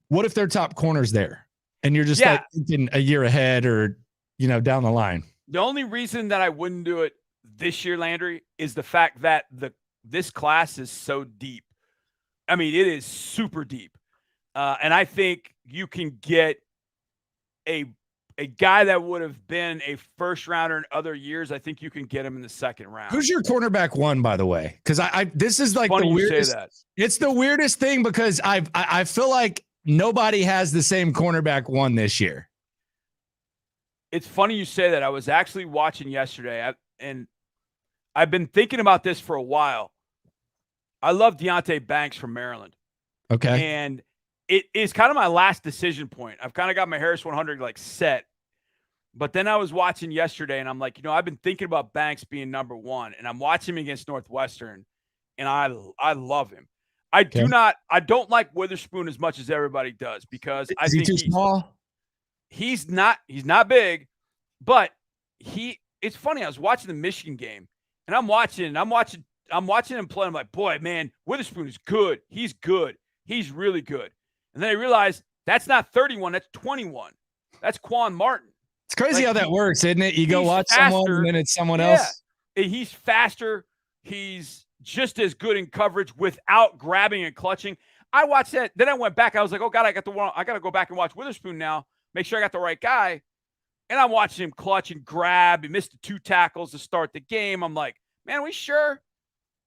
What if they're top corners there, and you're just like thinking a year ahead or down the line? The only reason that I wouldn't do it this year, Landry, is the fact that this class is so deep. I mean, it is super deep. And I think you can get a guy that would have been a first rounder in other years. I think you can get him in the second round. Who's your cornerback one, by the way? Because this is like Funny the weirdest. you say that. It's the weirdest thing because I feel like nobody has the same cornerback one this year. It's funny you say that. I was actually watching yesterday, and I've been thinking about this for a while. I love Deonte Banks from Maryland. Okay. And it is kind of my last decision point. I've kind of got my Harris 100 like set. But then I was watching yesterday, and I'm like, I've been thinking about Banks being number one, and I'm watching him against Northwestern, and I love him. I don't like Witherspoon as much as everybody does because I think he's too small. He's not big, but it's funny. I was watching the Michigan game, and I'm watching him play. I'm like, boy, man, Witherspoon is good. He's good. He's really good. And then I realized that's not 31, that's 21. That's Quan Martin. It's crazy how that works, isn't it? You go watch someone and then it's someone else. He's faster. He's just as good in coverage without grabbing and clutching. I watched that. Then I went back. I was like, oh, God, I got to go back and watch Witherspoon now. Make sure I got the right guy. And I'm watching him clutch and grab. He missed the 2 tackles to start the game. I'm like, man, are we sure?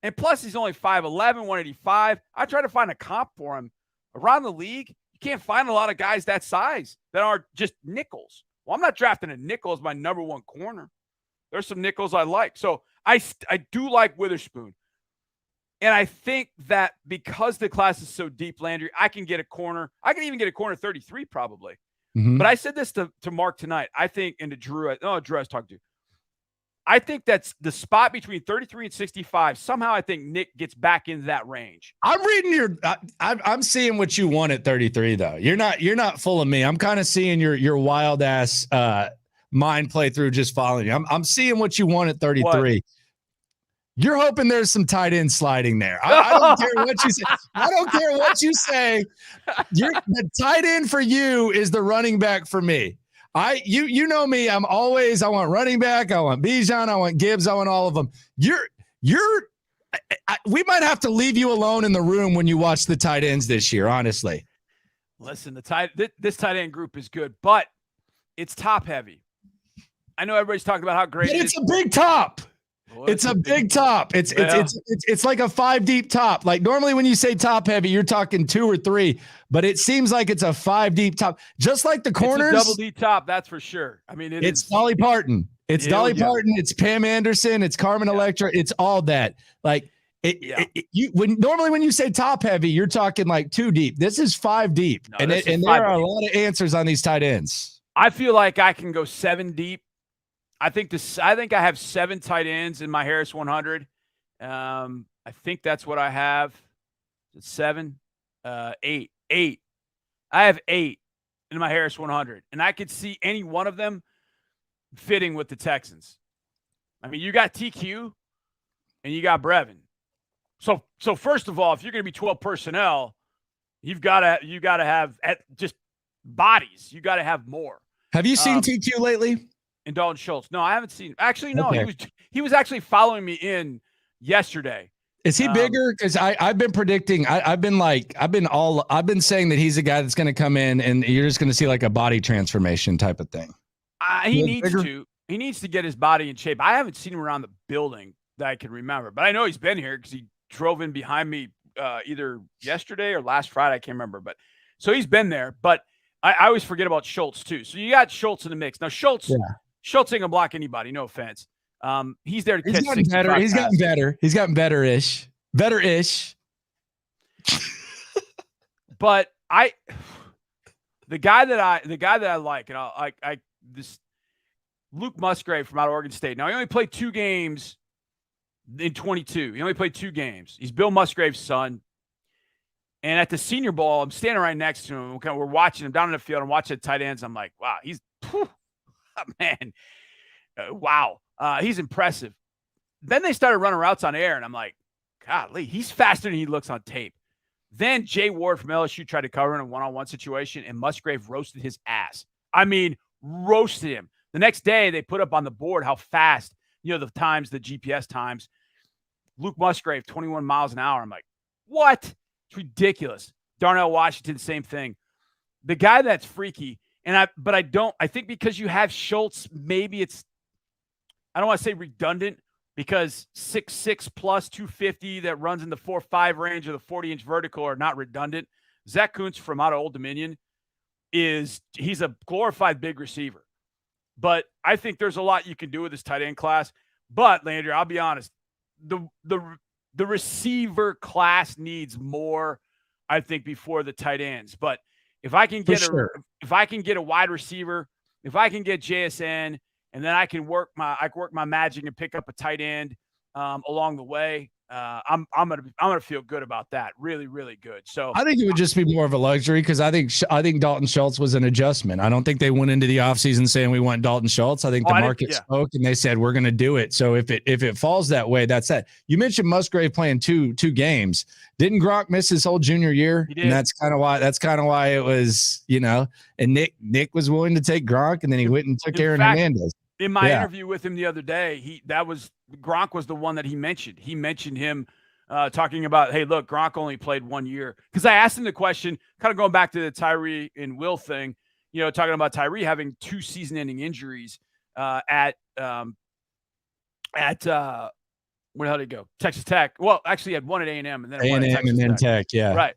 And plus, he's only 5'11", 185. I try to find a comp for him. Around the league, you can't find a lot of guys that size that are just nickels. Well, I'm not drafting a nickel as my number one corner. There's some nickels I like. So I do like Witherspoon. And I think that because the class is so deep, Landry, I can get a corner. I can even get a corner 33 probably. Mm-hmm. But I said this to Mark tonight. I think, and to Drew, Drew I was talking to. I think that's the spot between 33 and 65. Somehow I think Nick gets back into that range. I'm reading I'm seeing what you want at 33 though. You're not full of me. I'm kind of seeing your wild ass mind play through just following you. I'm seeing what you want at 33. What? You're hoping there's some tight end sliding there. I don't care what you say. I don't care what you say. The tight end for you is the running back for me. You know me. I want running back. I want Bijan. I want Gibbs. I want all of them. We might have to leave you alone in the room when you watch the tight ends this year, honestly. Listen, this tight end group is good, but it's top heavy. I know everybody's talking about how great it is. It's a big top. Well, it's a big top. It's like a 5 deep top. Like normally when you say top heavy, you're talking 2 or 3, but it seems like it's a 5 deep top. Just like the corners. It's a double D top, that's for sure. I mean, it's Dolly Parton. It's Dolly Parton. It's Pam Anderson. It's Carmen Electra. It's all that. Like normally when you say top heavy, you're talking like 2 deep. This is 5 deep, and there are a lot of answers on these tight ends. I feel like I can go 7 deep. I think I have 7 tight ends in my Harris 100. I think that's what I have. 7, 8. I have 8 in my Harris 100, and I could see any one of them fitting with the Texans. I mean, you got TQ and you got Brevin. So first of all, if you're going to be 12 personnel, you got to have just bodies. You got to have more. Have you seen TQ lately? And Dalton Schultz. No, I haven't seen. Actually, no. Okay. He was actually following me in yesterday. Is he bigger? Because I've been predicting. I've been saying that he's a guy that's going to come in and you're just going to see like a body transformation type of thing. He needs to get his body in shape. I haven't seen him around the building that I can remember, but I know he's been here because he drove in behind me either yesterday or last Friday. I can't remember, but so he's been there. But I always forget about Schultz too. So you got Schultz in the mix now. Schultz ain't gonna block anybody. No offense. He's there to catch. He's gotten better. He's gotten better-ish. Better-ish. But the guy that I like, and this Luke Musgrave from out of Oregon State. Now he only played 2 games in 22. He only played 2 games. He's Bill Musgrave's son. And at the Senior Bowl, I'm standing right next to him. We're watching him down in the field and watching the tight ends. I'm like, wow, he's impressive. Then they started running routes on air, and I'm like, golly, he's faster than he looks on tape. Then Jay Ward from LSU tried to cover in a one-on-one situation, and Musgrave roasted his ass. I mean, roasted him. The next day, they put up on the board how fast the times, the GPS times. Luke Musgrave, 21 miles an hour. I'm like, what? It's ridiculous. Darnell Washington, same thing. The guy that's freaky, I think because you have Schultz, maybe I don't want to say redundant, because 6'6 plus 250 that runs in the 4.5 range or the 40-inch vertical are not redundant. Zach Kuntz from out of Old Dominion he's a glorified big receiver. But I think there's a lot you can do with this tight end class. But Landry, I'll be honest, the receiver class needs more, I think, before the tight ends. But if I can get a wide receiver, if I can get JSN, and then I can work my magic and pick up a tight end along the way, I'm gonna feel good about that. Really, really good. So I think it would just be more of a luxury, because I think Dalton Schultz was an adjustment. I don't think they went into the offseason saying we want Dalton Schultz. I think the market spoke and they said we're going to do it. So if it falls that way, that's that. You mentioned Musgrave playing two games. Didn't Gronk miss his whole junior year? He did. And that's kind of why it was, and Nick was willing to take Gronk, and then he went and took Aaron Hernandez. In my interview with him the other day, Gronk was the one that he mentioned. He mentioned him talking about, hey, look, Gronk only played 1 year. Because I asked him the question, kind of going back to the Tyree and Will thing, talking about Tyree having 2 season-ending injuries at where the hell did he go? Texas Tech. Well, actually, he had one at A&M and then one at Texas and Tech. Yeah, right.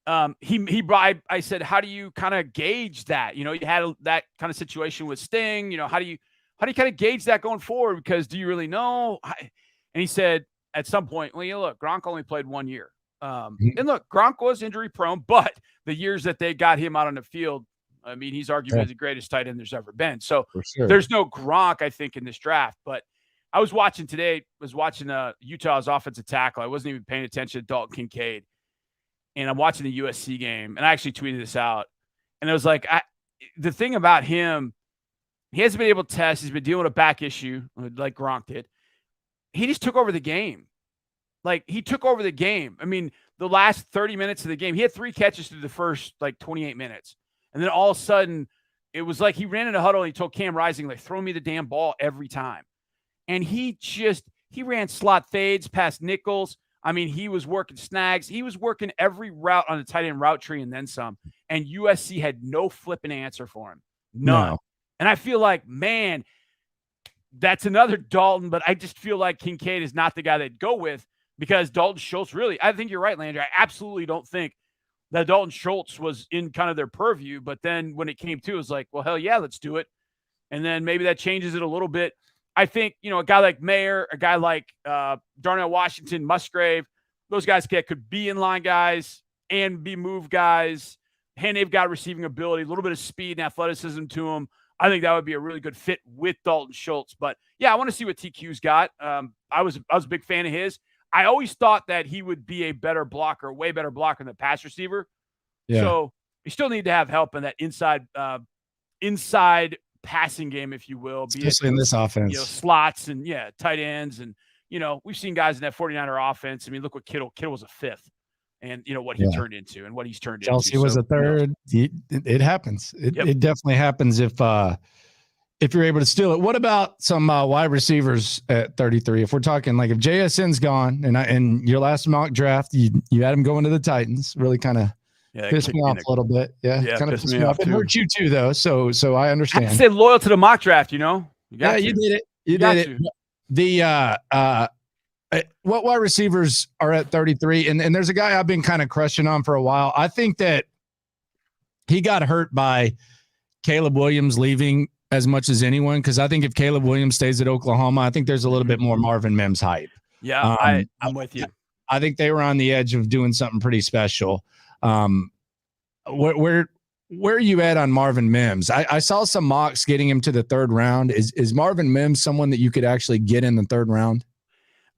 I said, how do you kind of gauge that? You had that kind of situation with Sting. How do you kind of gauge that going forward? Because do you really know? And he said at some point, well, look, Gronk only played 1 year. And look, Gronk was injury prone, but the years that they got him out on the field, I mean, he's arguably the greatest tight end there's ever been. So there's no Gronk, I think, in this draft. But I was watching Utah's offensive tackle. I wasn't even paying attention to Dalton Kincaid. And I'm watching the USC game, and I actually tweeted this out. And it was like, the thing about him, he hasn't been able to test. He's been dealing with a back issue like Gronk did. He just took over the game. He took over the game. I mean, the last 30 minutes of the game, he had 3 catches through the first 28 minutes. And then all of a sudden, it was like he ran in a huddle and he told Cam Rising, throw me the damn ball every time. And he ran slot fades past nickels. I mean, he was working snags. He was working every route on the tight end route tree and then some. And USC had no flipping answer for him. None. No. And I feel like, man, that's another Dalton, but I just feel like Kincaid is not the guy they'd go with, because Dalton Schultz I think you're right, Landry. I absolutely don't think that Dalton Schultz was in kind of their purview, but then when it came to, it was like, well, hell yeah, let's do it. And then maybe that changes it a little bit. I think, a guy like Mayer, a guy like Darnell Washington, Musgrave, those guys could be inline guys and be move guys, and they've got receiving ability, a little bit of speed and athleticism to them. I think that would be a really good fit with Dalton Schultz. But yeah, I want to see what TQ's got. I was a big fan of his. I always thought that he would be a better blocker, way better blocker than the pass receiver. Yeah. So you still need to have help in that inside passing game, if you will, especially in this offense. Slots and tight ends, and we've seen guys in that 49er offense. I mean, look what Kittle was a 5th. And what he turned into and what he's turned into. Chelsea was a 3rd. It happens. It definitely happens if you're able to steal it. What about some wide receivers at 33? If we're talking if JSN's gone, and your last mock draft, you had him going to the Titans, really kind of pissed me off a little bit. Yeah, kind of pissed me off. It hurt you too, though. So I understand. I stay loyal to the mock draft. You did it. You did it. What wide receivers are at 33? And there's a guy I've been kind of crushing on for a while. I think that he got hurt by Caleb Williams leaving as much as anyone, because I think if Caleb Williams stays at Oklahoma, I think there's a little bit more Marvin Mims hype. Yeah, I'm with you. I think they were on the edge of doing something pretty special. Where are you at on Marvin Mims? I saw some mocks getting him to the 3rd round. Is Marvin Mims someone that you could actually get in the 3rd round?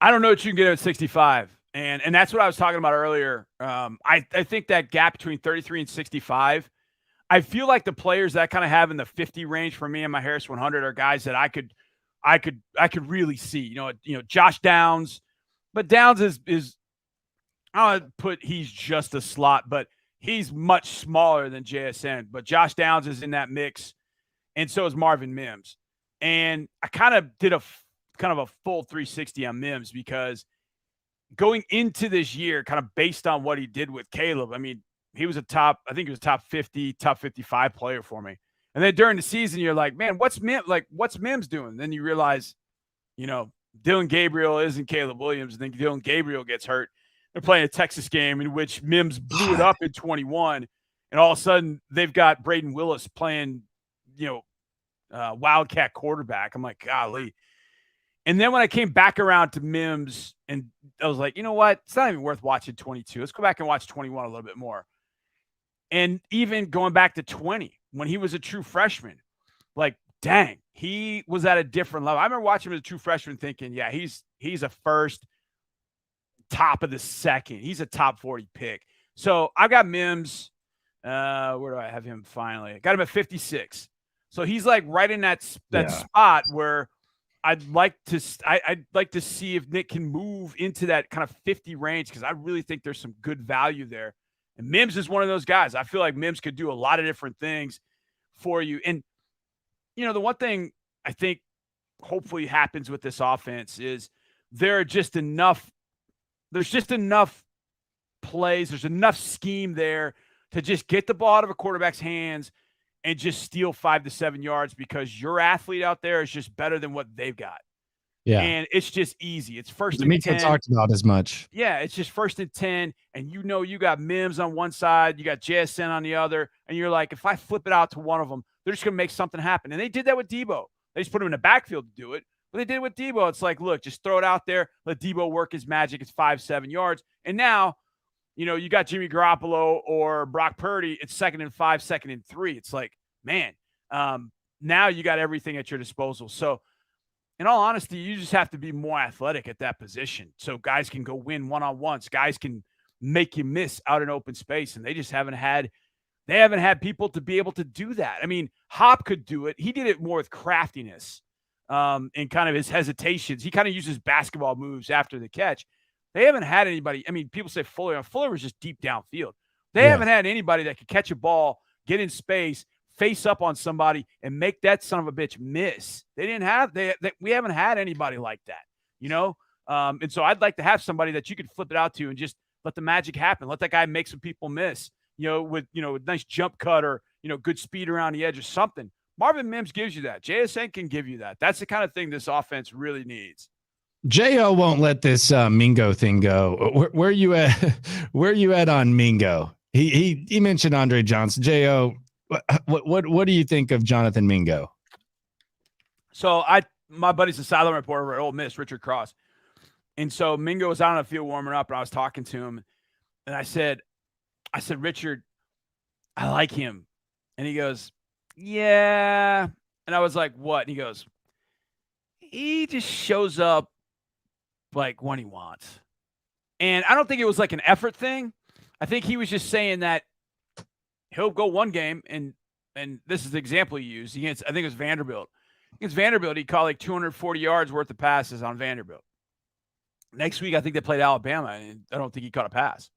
I don't know what you can get at 65. And that's what I was talking about earlier. I think that gap between 33 and 65, I feel like the players that kind of have in the 50 range for me and my Harris 100 are guys that I could really see, Josh Downs, but Downs is I don't put he's just a slot, but he's much smaller than JSN, but Josh Downs is in that mix. And so is Marvin Mims. And I kind of did a kind of a full 360 on Mims, because going into this year, kind of based on what he did with Caleb, I mean, he was top 50, top 55 player for me. And then during the season, you're like, man, what's Mims doing? Then you realize, Dylan Gabriel isn't Caleb Williams. And then Dylan Gabriel gets hurt. They're playing a Texas game in which Mims blew it up in 21. And all of a sudden they've got Braden Willis playing, Wildcat quarterback. I'm like, golly. And then when I came back around to Mims, and I was like, you know what? It's not even worth watching 22. Let's go back and watch 21 a little bit more. And even going back to 20, when he was a true freshman, like, dang, he was at a different level. I remember watching him as a true freshman thinking, yeah, he's a first, top of the second. He's a top 40 pick. So I got Mims. Where do I have him finally? I got him at 56. So he's like right in that spot where I'd like to see if Nick can move into that kind of 50 range, because I really think there's some good value there. And Mims is one of those guys. I feel like Mims could do a lot of different things for you. And, the one thing I think hopefully happens with this offense is there's just enough plays, there's enough scheme there to just get the ball out of a quarterback's hands and just steal 5 to 7 yards, because your athlete out there is just better than what they've got. Yeah. And it's just easy. It's first and 10. D'Amico talked about as much. Yeah, it's just first and 10, and you got Mims on one side, you got JSN on the other, and you're like, if I flip it out to one of them, they're just going to make something happen. And they did that with Debo. They just put him in the backfield to do it. But they did it with Debo. It's like, look, just throw it out there, let Debo work his magic. It's 5-7 yards. And now, you got Jimmy Garoppolo or Brock Purdy. It's 2nd and 5, 2nd and 3. It's like, man, now you got everything at your disposal. So, in all honesty, you just have to be more athletic at that position, so guys can go win one-on-ones. Guys can make you miss out in open space, and they just haven't had people to be able to do that. I mean, Hop could do it. He did it more with craftiness and kind of his hesitations. He kind of uses basketball moves after the catch. They haven't had anybody. I mean, people say Fuller. Fuller was just deep downfield. They haven't had anybody that could catch a ball, get in space, face up on somebody, and make that son of a bitch miss. They didn't have we haven't had anybody like that, and so I'd like to have somebody that you could flip it out to and just let the magic happen. Let that guy make some people miss, with a nice jump cut or good speed around the edge or something. Marvin Mims gives you that. JSN can give you that. That's the kind of thing this offense really needs. Jo won't let this Mingo thing go. Where are you at? Where are you at on Mingo? He mentioned Andre Johnson. Jo, what do you think of Jonathan Mingo? So my buddy's a sideline reporter at Ole Miss, Richard Cross, and so Mingo was out on the field warming up, and I was talking to him, and I said, Richard, I like him, and he goes, yeah, and I was like, what? And he goes, he just shows up like when he wants. And I don't think it was like an effort thing. I think he was just saying that he'll go one game, and this is the example he used against, I think it was Vanderbilt. Against Vanderbilt, he caught like 240 yards worth of passes on Vanderbilt. Next week, I think they played Alabama, and I don't think he caught a pass.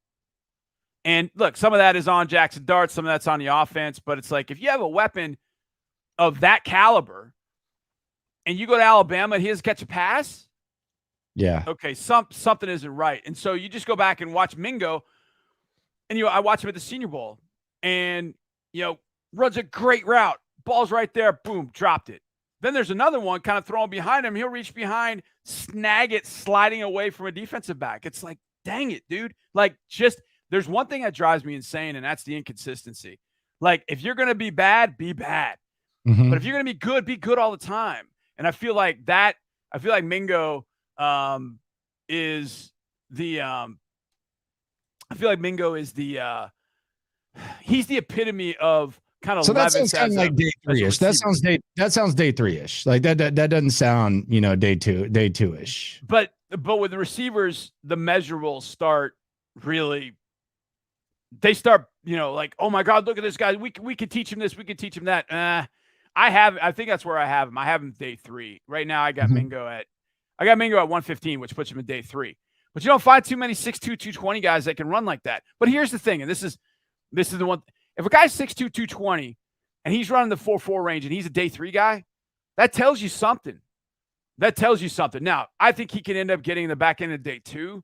And look, some of that is on Jackson Dart, some of that's on the offense, but it's like if you have a weapon of that caliber and you go to Alabama and he doesn't catch a pass, yeah, okay, something isn't right. And so you just go back and watch Mingo, and I watch him at the Senior Bowl, and runs a great route, ball's right there, boom, dropped it. Then there's another one kind of throwing behind him. He'll reach behind, snag it, sliding away from a defensive back. It's like, dang it, dude. Like, just there's one thing that drives me insane, and that's the inconsistency. Like, if you're going to be bad, be bad. Mm-hmm. But if you're going to be good all the time. And I feel like Mingo is the he's the epitome of kind of. So that sounds kind of like day 3-ish. That sounds day 3-ish. Like that doesn't sound day 2-ish. But with the receivers, the measurables start really. They start, like, oh my God, look at this guy. We could teach him this. We could teach him that. I think that's where I have him. I have him day 3 right now. I got Mingo at 115, which puts him in day 3. But you don't find too many 6'2", 220 guys that can run like that. But here's the thing, and this is the one. If a guy's 6'2", 220, and he's running the 4.4 range, and he's a day 3 guy, that tells you something. That tells you something. Now, I think he can end up getting the back end of day 2,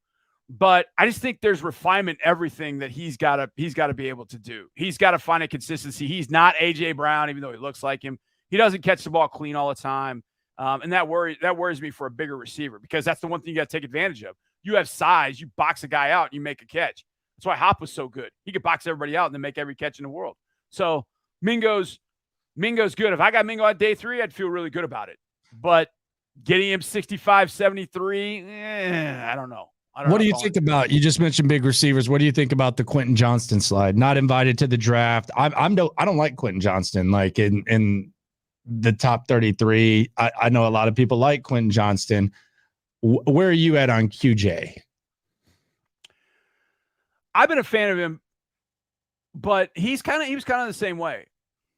but I just think there's refinement, everything that he's got to be able to do. He's got to find a consistency. He's not A.J. Brown, even though he looks like him. He doesn't catch the ball clean all the time. And that worries me for a bigger receiver, because that's the one thing you got to take advantage of. You have size, you box a guy out, and you make a catch. That's why Hop was so good. He could box everybody out and then make every catch in the world. So Mingo's good. If I got Mingo on day 3, I'd feel really good about it. But getting him 65, 73, I don't know. What do you think about? You just mentioned big receivers. What do you think about the Quentin Johnston slide? Not invited to the draft. I don't like Quentin Johnston. Like in the top 33, I know a lot of people like Quentin Johnston. Where are you at on QJ? I've been a fan of him, but he was kind of the same way.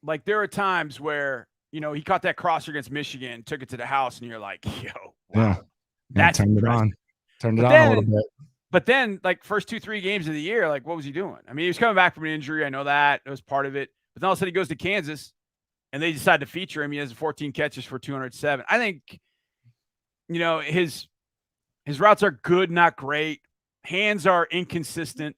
Like, there are times where, he caught that crosser against Michigan, took it to the house, and you're like, yo, wow, that's turned it on. Turned it on a little bit. But then, like, first 2-3 games of the year, like, what was he doing? I mean, he was coming back from an injury. I know that. It was part of it. But then all of a sudden he goes to Kansas, and they decide to feature him. He has 14 catches for 207. I think, his routes are good, not great. Hands are inconsistent.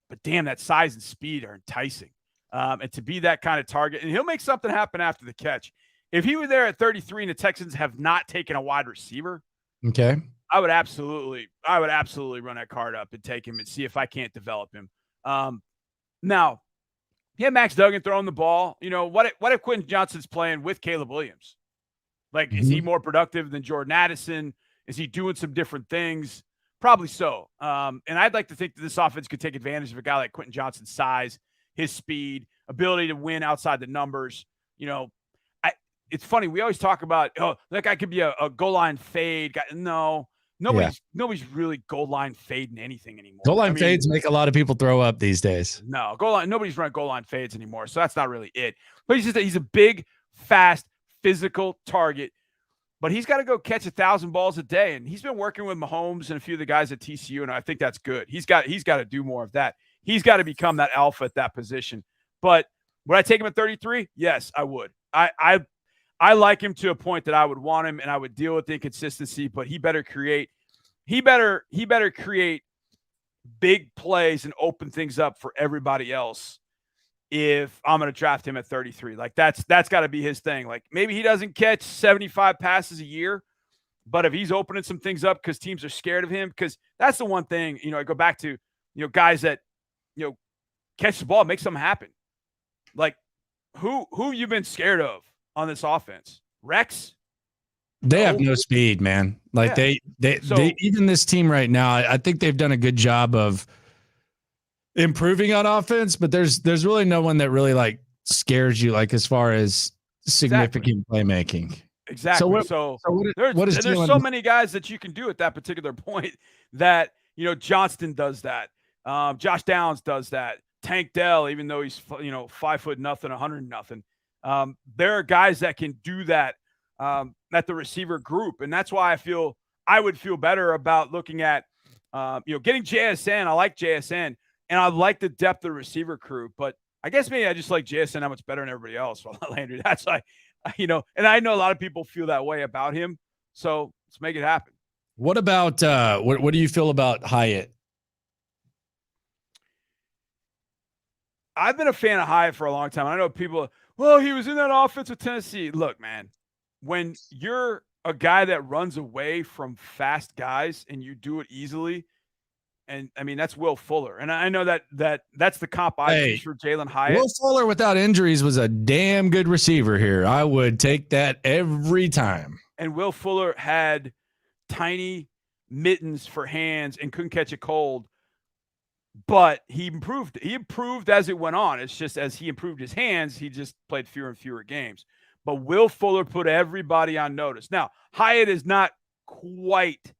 But, damn, that size and speed are enticing. And to be that kind of target, and he'll make something happen after the catch. If he were there at 33 and the Texans have not taken a wide receiver, okay, I would absolutely run that card up and take him and see if I can't develop him. Now, he had Max Duggan throwing the ball. What if Quentin Johnston's playing with Caleb Williams? Like, is he more productive than Jordan Addison? Is he doing some different things? Probably so. And I'd like to think that this offense could take advantage of a guy like Quentin Johnston's size, his speed, ability to win outside the numbers. It's funny. We always talk about, that guy could be a goal line fade guy. No, nobody's really goal line fading anything anymore. Goal line fades make a lot of people throw up these days. No, nobody's running goal line fades anymore. So that's not really it. But he's a big, fast, physical target. But he's got to go catch 1,000 balls a day. And he's been working with Mahomes and a few of the guys at TCU, and I think that's good. He's got to do more of that. He's got to become that alpha at that position. But would I take him at 33? Yes, I would. I like him to a point that I would want him, and I would deal with the inconsistency, but he better create big plays and open things up for everybody else if I'm going to draft him at 33. Like, that's got to be his thing. Like, maybe he doesn't catch 75 passes a year, but if he's opening some things up because teams are scared of him, because that's the one thing, I go back to, guys that, catch the ball, make something happen. Like, who you've been scared of on this offense? Rex? They have no speed, man. Like, they even this team right now, I think they've done a good job of improving on offense, but there's really no one that really like scares you, like, as far as significant playmaking. Exactly. So there's so many guys that you can do at that particular point that, Johnston does that. Josh Downs does that. Tank Dell, even though he's 5 foot nothing, 100 nothing. There are guys that can do that at the receiver group, and that's why I would feel better about looking at getting JSN. I like JSN, and I like the depth of the receiver crew, but I guess maybe I just like JSN that much better than everybody else. Well, Landry, that's like, and I know a lot of people feel that way about him, so let's make it happen. What about what do you feel about Hyatt? I've been a fan of Hyatt for a long time. I know people, well, he was in that offense with Tennessee. Look, man, when you're a guy that runs away from fast guys and you do it easily, and I mean, that's Will Fuller. And I know that's the comp I use for Jalen Hyatt. Will Fuller without injuries was a damn good receiver here. I would take that every time. And Will Fuller had tiny mittens for hands and couldn't catch a cold. But he improved. He improved as it went on. It's just as he improved his hands, he just played fewer and fewer games. But Will Fuller put everybody on notice. Now, Hyatt is not quite.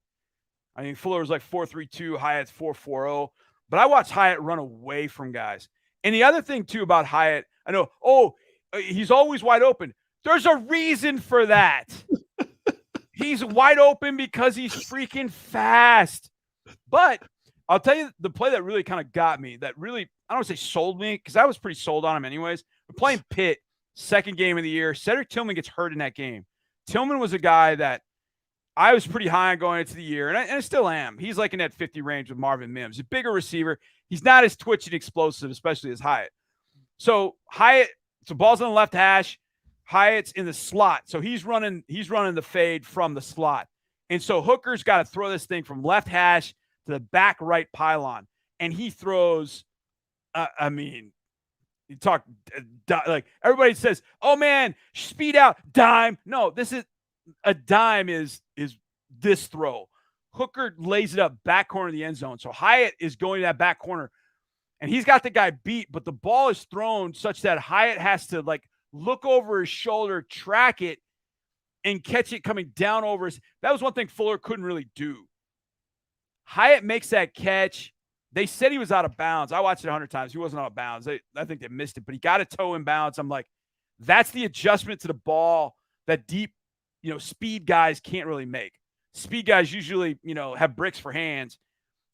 I mean, Fuller was like 4.32. Hyatt's 4.40. But I watched Hyatt run away from guys. And the other thing, too, about Hyatt, I know, he's always wide open. There's a reason for that. He's wide open because he's freaking fast. But I'll tell you the play that really kind of got me, that really, I don't want to say sold me, because I was pretty sold on him anyways. We're playing Pitt, second game of the year. Cedric Tillman gets hurt in that game. Tillman was a guy that I was pretty high on going into the year, and I still am. He's like in that 50 range with Marvin Mims. A bigger receiver. He's not as twitchy and explosive, especially as Hyatt. So ball's on the left hash. Hyatt's in the slot. So he's running the fade from the slot. And so Hooker's got to throw this thing from left hash to the back right pylon. And he throws, you talk like everybody says, oh man, speed out, dime. No, this is a dime is this throw. Hooker lays it up back corner of the end zone. So Hyatt is going to that back corner and he's got the guy beat, but the ball is thrown such that Hyatt has to like look over his shoulder, track it, and catch it coming down over his. That was one thing Fuller couldn't really do. Hyatt makes that catch. They said he was out of bounds. I watched it 100 times. He wasn't out of bounds. I think they missed it, but he got a toe in bounds. I'm like, that's the adjustment to the ball that deep, speed guys can't really make. Speed guys usually, have bricks for hands,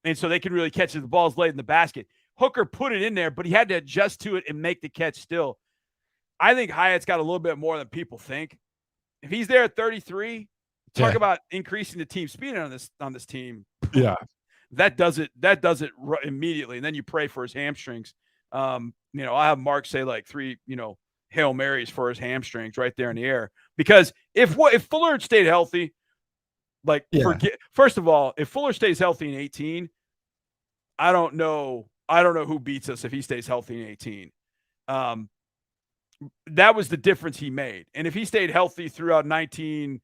and so they can really catch it. The ball's laid in the basket. Hooker put it in there, but he had to adjust to it and make the catch still. I think Hyatt's got a little bit more than people think. If he's there at 33, talk about increasing the team speed on this team. Yeah. That does it immediately. And then you pray for his hamstrings. I have Mark say like 3, Hail Marys for his hamstrings right there in the air. Because if Fuller had stayed healthy, first of all, if Fuller stays healthy in 18, I don't know who beats us if he stays healthy in 18. That was the difference he made. And if he stayed healthy throughout 19,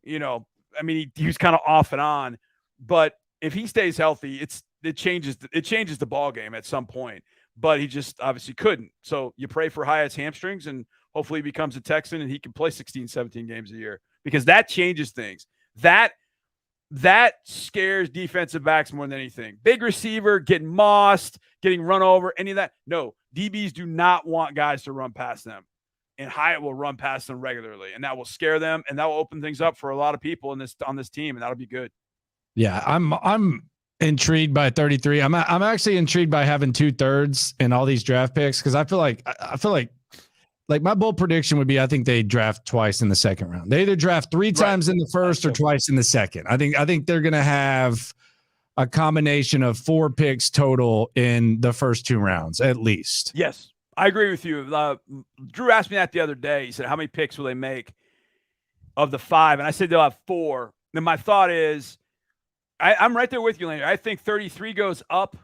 he was kind of off and on, but if he stays healthy, it changes the ball game at some point, but he just obviously couldn't. So you pray for Hyatt's hamstrings and hopefully he becomes a Texan and he can play 16, 17 games a year because that changes things. That scares defensive backs more than anything. Big receiver, getting mossed, getting run over, any of that. No, DBs do not want guys to run past them. And Hyatt will run past them regularly, and that will scare them, and that will open things up for a lot of people on this team, and that'll be good. Yeah, I'm intrigued by 33. I'm actually intrigued by having 2/3 in all these draft picks because I feel like my bold prediction would be I think they draft twice in the second round. They either draft 3 times in the first or twice in the second. I think they're gonna have a combination of 4 picks total in the first 2 rounds at least. Yes, I agree with you. Drew asked me that the other day. He said, "How many picks will they make of the 5?" And I said they'll have 4. Then my thought is, I'm right there with you, Landry. I think 33 goes up.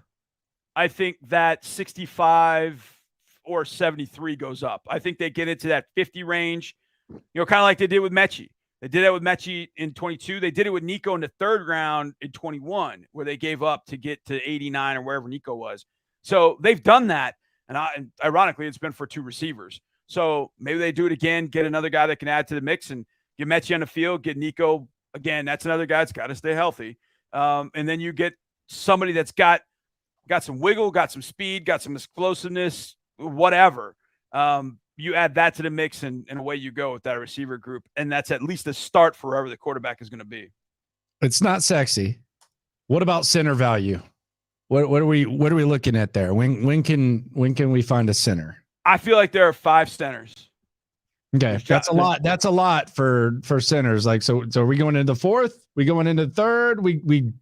I think that 65 or 73 goes up. I think they get into that 50 range, kind of like they did with Mechie. They did that with Mechie in 22. They did it with Nico in the 3rd round in 21, where they gave up to get to 89 or wherever Nico was. So they've done that. And ironically, it's been for 2 receivers. So maybe they do it again, get another guy that can add to the mix and get Mechie on the field, get Nico. Again, that's another guy that's got to stay healthy. And then you get somebody that's got some wiggle, got some speed, got some explosiveness, whatever. You add that to the mix and away you go with that receiver group. And that's at least a start for wherever the quarterback is going to be. It's not sexy. What about center value? What are we looking at there? When can we find a center? I feel like there are 5 centers. Okay, that's a lot. That's a lot for centers. Like, so are we going into the 4th? We going into the 3rd? We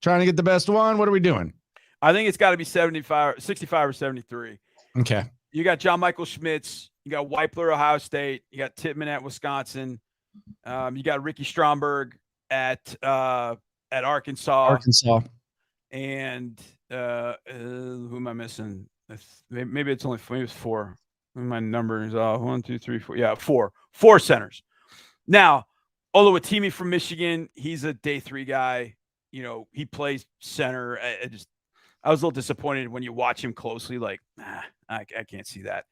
trying to get the best one? What are we doing? I think it's got to be 65 or 73. Okay. You got John Michael Schmitz. You got Weipler, Ohio State. You got Tittman at Wisconsin. You got Ricky Stromberg at Arkansas. And who am I missing? Maybe it's 4. My number is 1, 2, 3, 4. Yeah, 4 centers. Now, Oluwatimi from Michigan, he's a day 3 guy. He plays center. I was a little disappointed when you watch him closely. Like, I can't see that.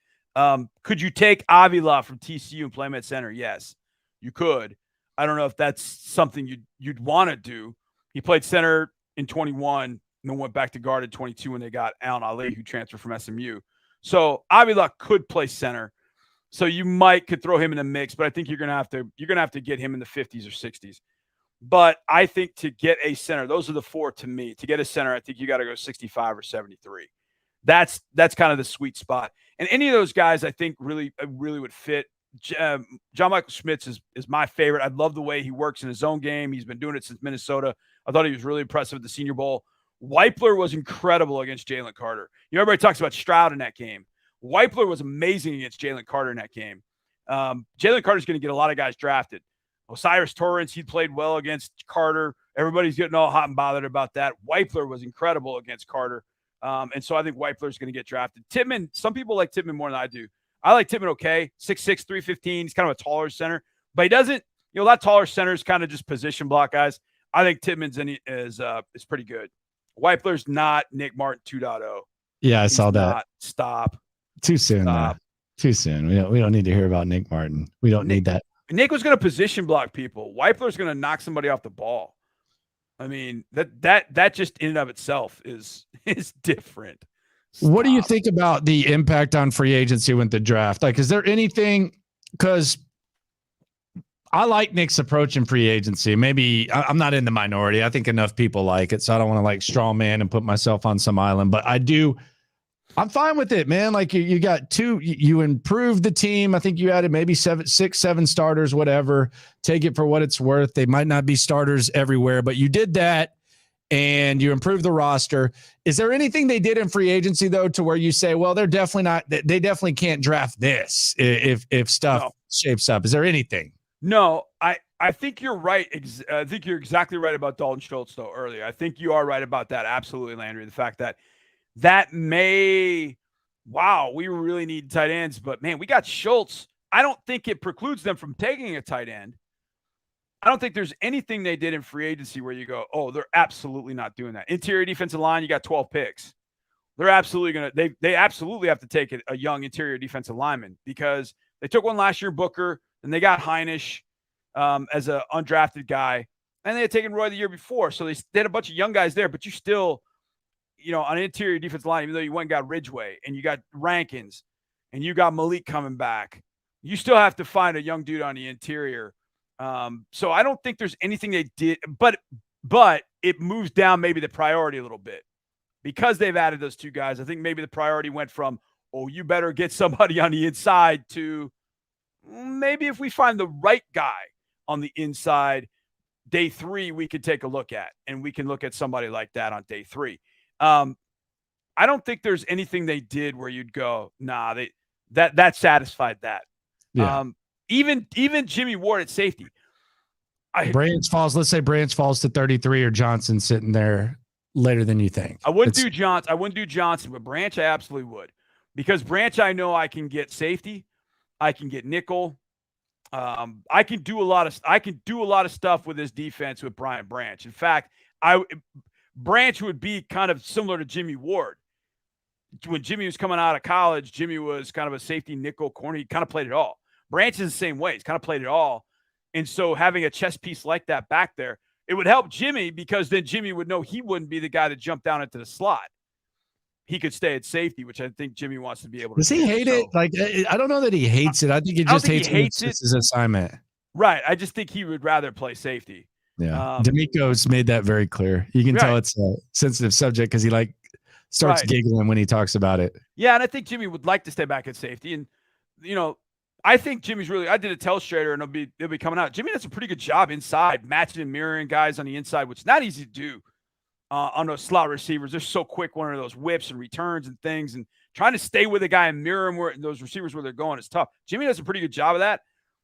Could you take Avila from TCU and play him at center? Yes, you could. I don't know if that's something you'd want to do. He played center in 21 and then went back to guard in 22 when they got Allen Ali, who transferred from SMU. So Avila could play center. So you could throw him in the mix, but I think you're gonna have to get him in the 50s or 60s. But I think to get a center, those are the 4 to me. To get a center, I think you got to go 65 or 73. That's kind of the sweet spot. And any of those guys, I think really would fit John Michael Schmitz is my favorite. I love the way he works in his own game. He's been doing it since Minnesota. I thought he was really impressive at the Senior Bowl. Weipler was incredible against Jalen Carter. Everybody talks about Stroud in that game. Weipler was amazing against Jalen Carter in that game. Jalen Carter's going to get a lot of guys drafted. Osiris Torrance, he played well against Carter. Everybody's getting all hot and bothered about that. Weipler was incredible against Carter. And so I think Weipler's going to get drafted. Tittman, some people like Tittman more than I do. I like Tittman okay. 6'6", 315. He's kind of a taller center. But he doesn't, a lot taller centers kind of just position block guys. I think Tittman's is pretty good. Weipler's not Nick Martin 2.0. Yeah, I saw that. Stop. Too soon. Too soon. We don't need to hear about Nick Martin. We don't need that. Nick was going to position block people. Weipler's going to knock somebody off the ball. I mean, that just in and of itself is different. Stop. What do you think about the impact on free agency with the draft? Like, is there anything, because I like Nick's approach in free agency. Maybe I'm not in the minority. I think enough people like it, so I don't want to like straw man and put myself on some island, but I'm fine with it, man. Like you got you improved the team. I think you added maybe 6, 7 starters, whatever. Take it for what it's worth. They might not be starters everywhere, but you did that and you improved the roster. Is there anything they did in free agency though, to where you say, well, they definitely can't draft this if stuff shapes up? Is there anything? No, I think you're right. I think you're exactly right about Dalton Schultz though earlier. I think you are right about that. Absolutely, Landry. The fact that we really need tight ends, but man, we got Schultz. I don't think it precludes them from taking a tight end. I don't think there's anything they did in free agency where you go, oh, they're absolutely not doing that. Interior defensive line, you got 12 picks. They're absolutely they absolutely have to take a young interior defensive lineman, because they took one last year, Booker, and they got Heinisch as an undrafted guy, and they had taken Roy the year before. So they had a bunch of young guys there, but you still, on an interior defensive line, even though you went and got Ridgeway and you got Rankins and you got Malik coming back, you still have to find a young dude on the interior. So I don't think there's anything they did, but it moves down maybe the priority a little bit because they've added those two guys. I think maybe the priority went from, oh, you better get somebody on the inside, to maybe if we find the right guy on the inside, day 3, we could take a look at, and we can look at somebody like that on day 3. I don't think there's anything they did where you'd go, nah, that satisfied that. Yeah. Even Jimmy Ward at safety. Let's say Branch falls to 33, or Johnson sitting there later than you think. I wouldn't do Johnson, but Branch I absolutely would, because Branch, I know I can get safety, I can get nickel. I can do a lot of stuff with his defense with Brian Branch. In fact, Branch would be kind of similar to Jimmy Ward. When Jimmy was coming out of college, Jimmy was kind of a safety, nickel, corner. He kind of played it all. Branch is the same way. He's kind of played it all. And so having a chess piece like that back there, it would help Jimmy, because then Jimmy would know he wouldn't be the guy that jumped down into the slot. He could stay at safety, which I think Jimmy wants to be able to. Does he hate it? Like, I don't know that he hates it. I think he just hates his assignment. Right. I just think he would rather play safety. Yeah. D'Amico's made that very clear. You can tell it's a sensitive subject because he starts giggling when he talks about it. Yeah. And I think Jimmy would like to stay back at safety. And, I think Jimmy's I did a Telstrader, and it'll be coming out. Jimmy does a pretty good job inside, matching and mirroring guys on the inside, which is not easy to do on those slot receivers. They're so quick, one of those whips and returns and things, and trying to stay with a guy and mirror him where those receivers where they're going is tough. Jimmy does a pretty good job of that.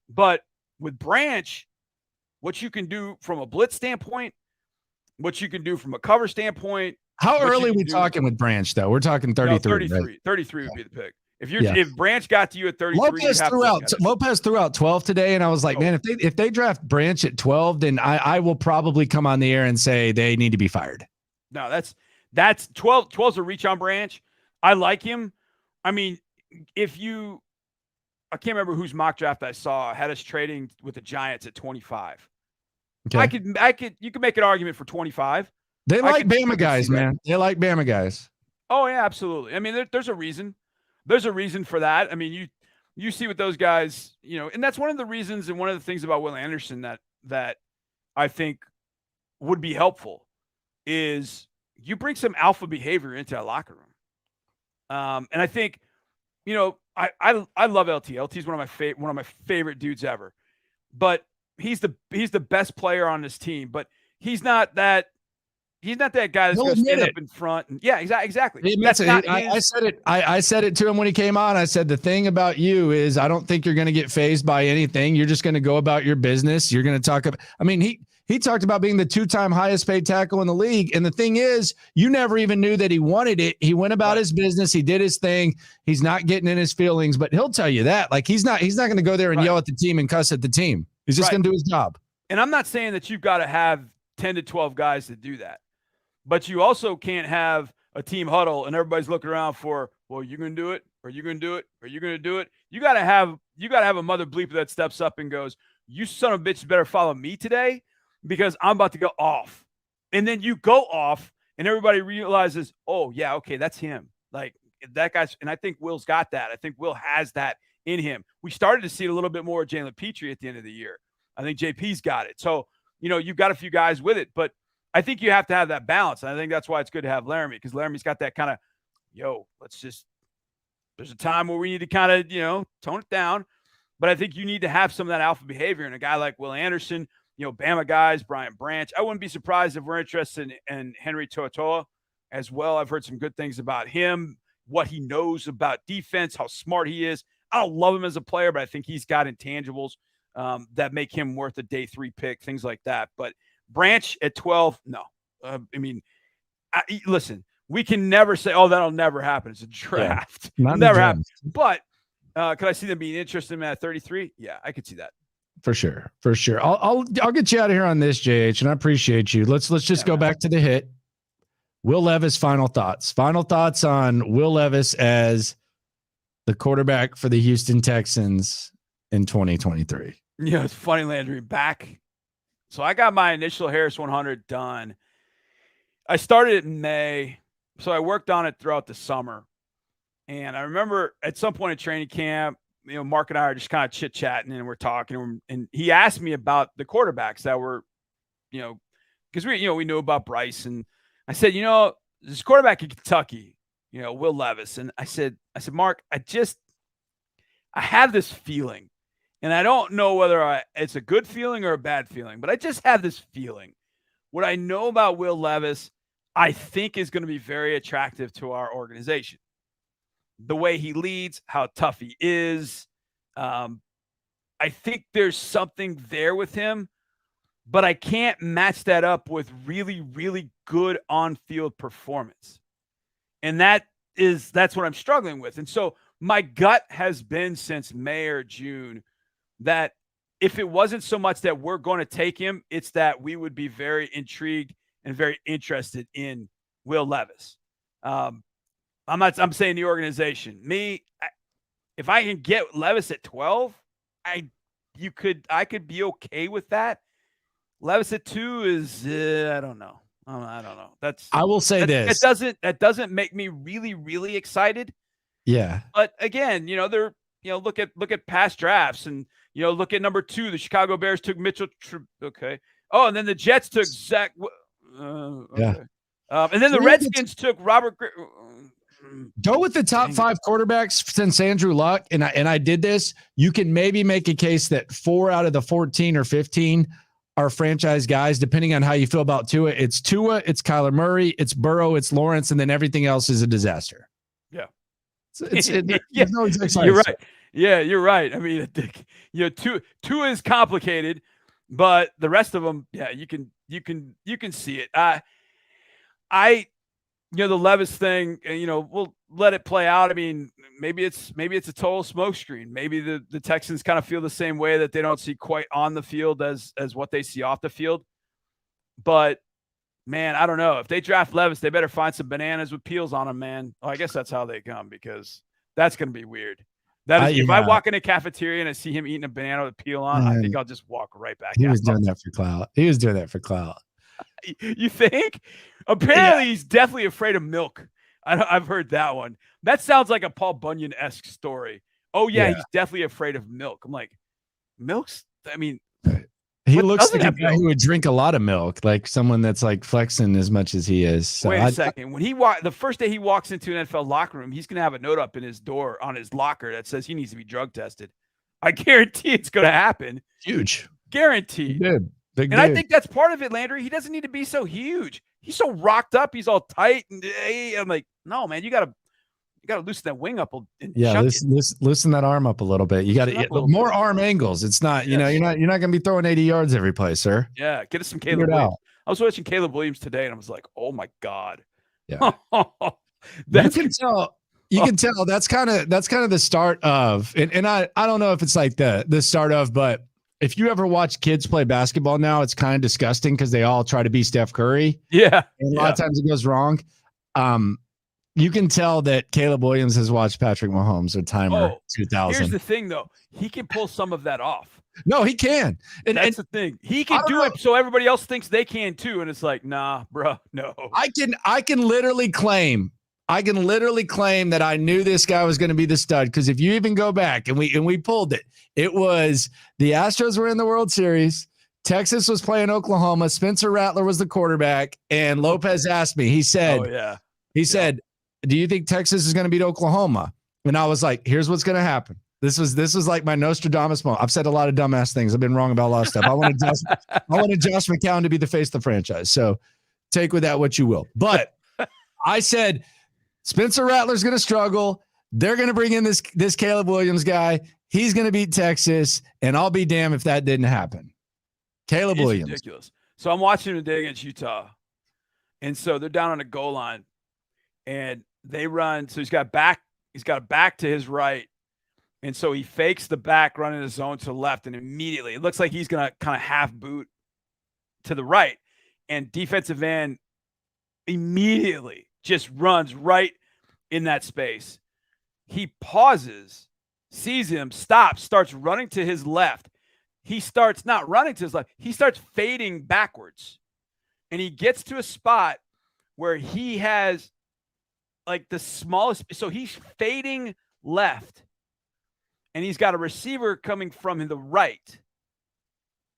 But with Branch, what you can do from a blitz standpoint, what you can do from a cover standpoint. How early are we talking with Branch, though? We're talking 33. 33. Right? 33 would be the pick. If Branch got to you at 33, Lopez threw out 12 today, and I was like, man, if they draft Branch at 12, then I will probably come on the air and say they need to be fired. No, that's 12. 12's a reach on Branch. I like him. I mean, I can't remember whose mock draft I saw had us trading with the Giants at 25. Okay. You could make an argument for 25. They like Bama guys, man. They like Bama guys. Oh yeah, absolutely. I mean, there's a reason. There's a reason for that. I mean, you see what those guys, and that's one of the reasons, and one of the things about Will Anderson that I think would be helpful is you bring some alpha behavior into a locker room. And I think you know, I love LT. LT is one of my favorite dudes ever. But he's the best player on this team. But he's not that guy that's going to stand up in front. And, yeah, exactly. That's I said it. I said it to him when he came on. I said, the thing about you is I don't think you're going to get fazed by anything. You're just going to go about your business. You're going to talk about, I mean, he talked about being the 2-time highest paid tackle in the league. And the thing is, you never even knew that he wanted it. He went about his business. He did his thing. He's not getting in his feelings, but he'll tell you that. Like, he's not going to go there and yell at the team and cuss at the team. He's just going to do his job. And I'm not saying that you've got to have 10 to 12 guys to do that. But you also can't have a team huddle and everybody's looking around for, well, you're going to do it, or you're going to do it, or you're going to do it. You got to have a mother bleeper that steps up and goes, you son of a bitch better follow me today because I'm about to go off. And then you go off and everybody realizes, oh, yeah, okay, that's him. Like, that guy's – and I think Will's got that. I think Will has that in him. We started to see a little bit more of Jalen Petrie at the end of the year. I think JP's got it. So, you know, you've got a few guys with it. But I think you have to have that balance. And I think that's why it's good to have Laramie, because Laramie's got that kind of, there's a time where we need to kind of, you know, tone it down. But I think you need to have some of that alpha behavior. And a guy like Will Anderson, you know, Bama guys, Brian Branch. I wouldn't be surprised if we're interested in Henry To'oTo'o as well. I've heard some good things about him, what he knows about defense, how smart he is. I don't love him as a player, but I think he's got intangibles that make him worth a day 3 pick, things like that. But Branch at 12, no. Listen, we can never say, oh, that'll never happen. It's a draft. Yeah, never happen. But could I see them being interested in him at 33? Yeah, I could see that. For sure. I'll get you out of here on this, JH, and I appreciate you. Let's just go back to the hit. Will Levis, final thoughts. Final thoughts on Will Levis as the quarterback for the Houston Texans in 2023. Yeah, it's funny, Landry, back. So I got my initial Harris 100 done. I started in May, so I worked on it throughout the summer. And I remember at some point in training camp, you know, Mark and I are just kind of chit-chatting and we're talking. And he asked me about the quarterbacks that were, you know, because we knew about Bryce. And I said, you know, this quarterback in Kentucky, you know, Will Levis. And I said, Mark, I have this feeling. And I don't know whether it's a good feeling or a bad feeling, but I just have this feeling. What I know about Will Levis, I think is going to be very attractive to our organization. The way he leads, how tough he is. I think there's something there with him, but I can't match that up with really, really good on-field performance. And that's what I'm struggling with. And so my gut has been since May or June that if it wasn't so much that we're going to take him, it's that we would be very intrigued and very interested in Will Levis. I'm saying the organization. If I can get Levis at 12, I could be okay with that. Levis at 2 is I don't know. I don't know. I will say this. That doesn't make me really, really excited. Yeah. But again, look at past drafts and look at number 2. The Chicago Bears took Mitchell. Okay. Oh, and then the Jets took Zach. Okay. Yeah. And then the Redskins took Robert. Go with the top 5 quarterbacks since Andrew Luck, and I did this. You can maybe make a case that 4 out of the 14 or 15 are franchise guys, depending on how you feel about Tua. It's Tua, it's Kyler Murray, it's Burrow, it's Lawrence, and then everything else is a disaster. Yeah. No exact you're right. Yeah, you're right. I mean, Tua is complicated, but the rest of them, yeah, you can see it. The Levis thing, we'll let it play out. I mean, maybe it's a total smokescreen. Maybe the Texans kind of feel the same way, that they don't see quite on the field as what they see off the field. But man, I don't know. If they draft Levis, they better find some bananas with peels on them, man. Oh, I guess that's how they come, because that's going to be weird. If I walk in a cafeteria and I see him eating a banana with a peel on, I think I'll just walk right back. He was doing that for clout. You think? Apparently, he's definitely afraid of milk. I've heard that one. That sounds like a Paul Bunyan-esque story. Oh, yeah, he's definitely afraid of milk. I'm like, milk's, I mean, He What looks doesn't like a have guy milk? who would drink a lot of milk, like someone that's like flexing as much as he is. So Wait a second. When the first day he walks into an NFL locker room, he's going to have a note up in his door on his locker that says he needs to be drug tested. I guarantee it's going to happen. huge. Guaranteed. Big And I think that's part of it, Landry. He doesn't need to be so huge. He's so rocked up. He's all tight. And I'm like, no, man, you got to loosen that wing up and loosen that arm up a little bit. You got Loosen to up a little more bit. arm angles. It's not, Yes. you're not going to be throwing 80 yards every play, sir. Yeah, get us some Figure Caleb it Williams. out. I was watching Caleb Williams today, and I was like, oh my God. Yeah. That's you can tell that's kind of the start of, and I don't know if it's like the start of, but if you ever watch kids play basketball now, it's kind of disgusting because they all try to be Steph Curry. yeah. And a lot of times it goes wrong. You can tell that Caleb Williams has watched Patrick Mahomes or Timer 2000. Here's the thing, though. He can pull some of that off. No, he can. And That's the thing. He I can don't do know. it so everybody else thinks they can too. And it's like, nah, bro, no. I can literally claim that I knew this guy was going to be the stud, because if you even go back and we pulled it, it was the Astros were in the World Series. Texas was playing Oklahoma. Spencer Rattler was the quarterback, and Lopez asked me. He said, "Do you think Texas is going to beat Oklahoma?" And I was like, "Here's what's going to happen." This was like my Nostradamus moment. I've said a lot of dumbass things. I've been wrong about a lot of stuff. I wanted Josh McCown to be the face of the franchise. So take with that what you will. But I said Spencer Rattler's going to struggle. They're going to bring in this Caleb Williams guy. He's going to beat Texas, and I'll be damned if that didn't happen. Caleb Williams. Ridiculous. So I'm watching him today against Utah. And so they're down on the goal line, and they run. So he's got a back to his right. And so he fakes the back, running the zone to the left, and immediately it looks like he's going to kind of half boot to the right. And defensive end immediately just runs right in that space. He pauses, sees him, stops, starts running to his left. He starts not running to his left. He starts fading backwards. And he gets to a spot where he has like the smallest. So he's fading left. And he's got a receiver coming from the right.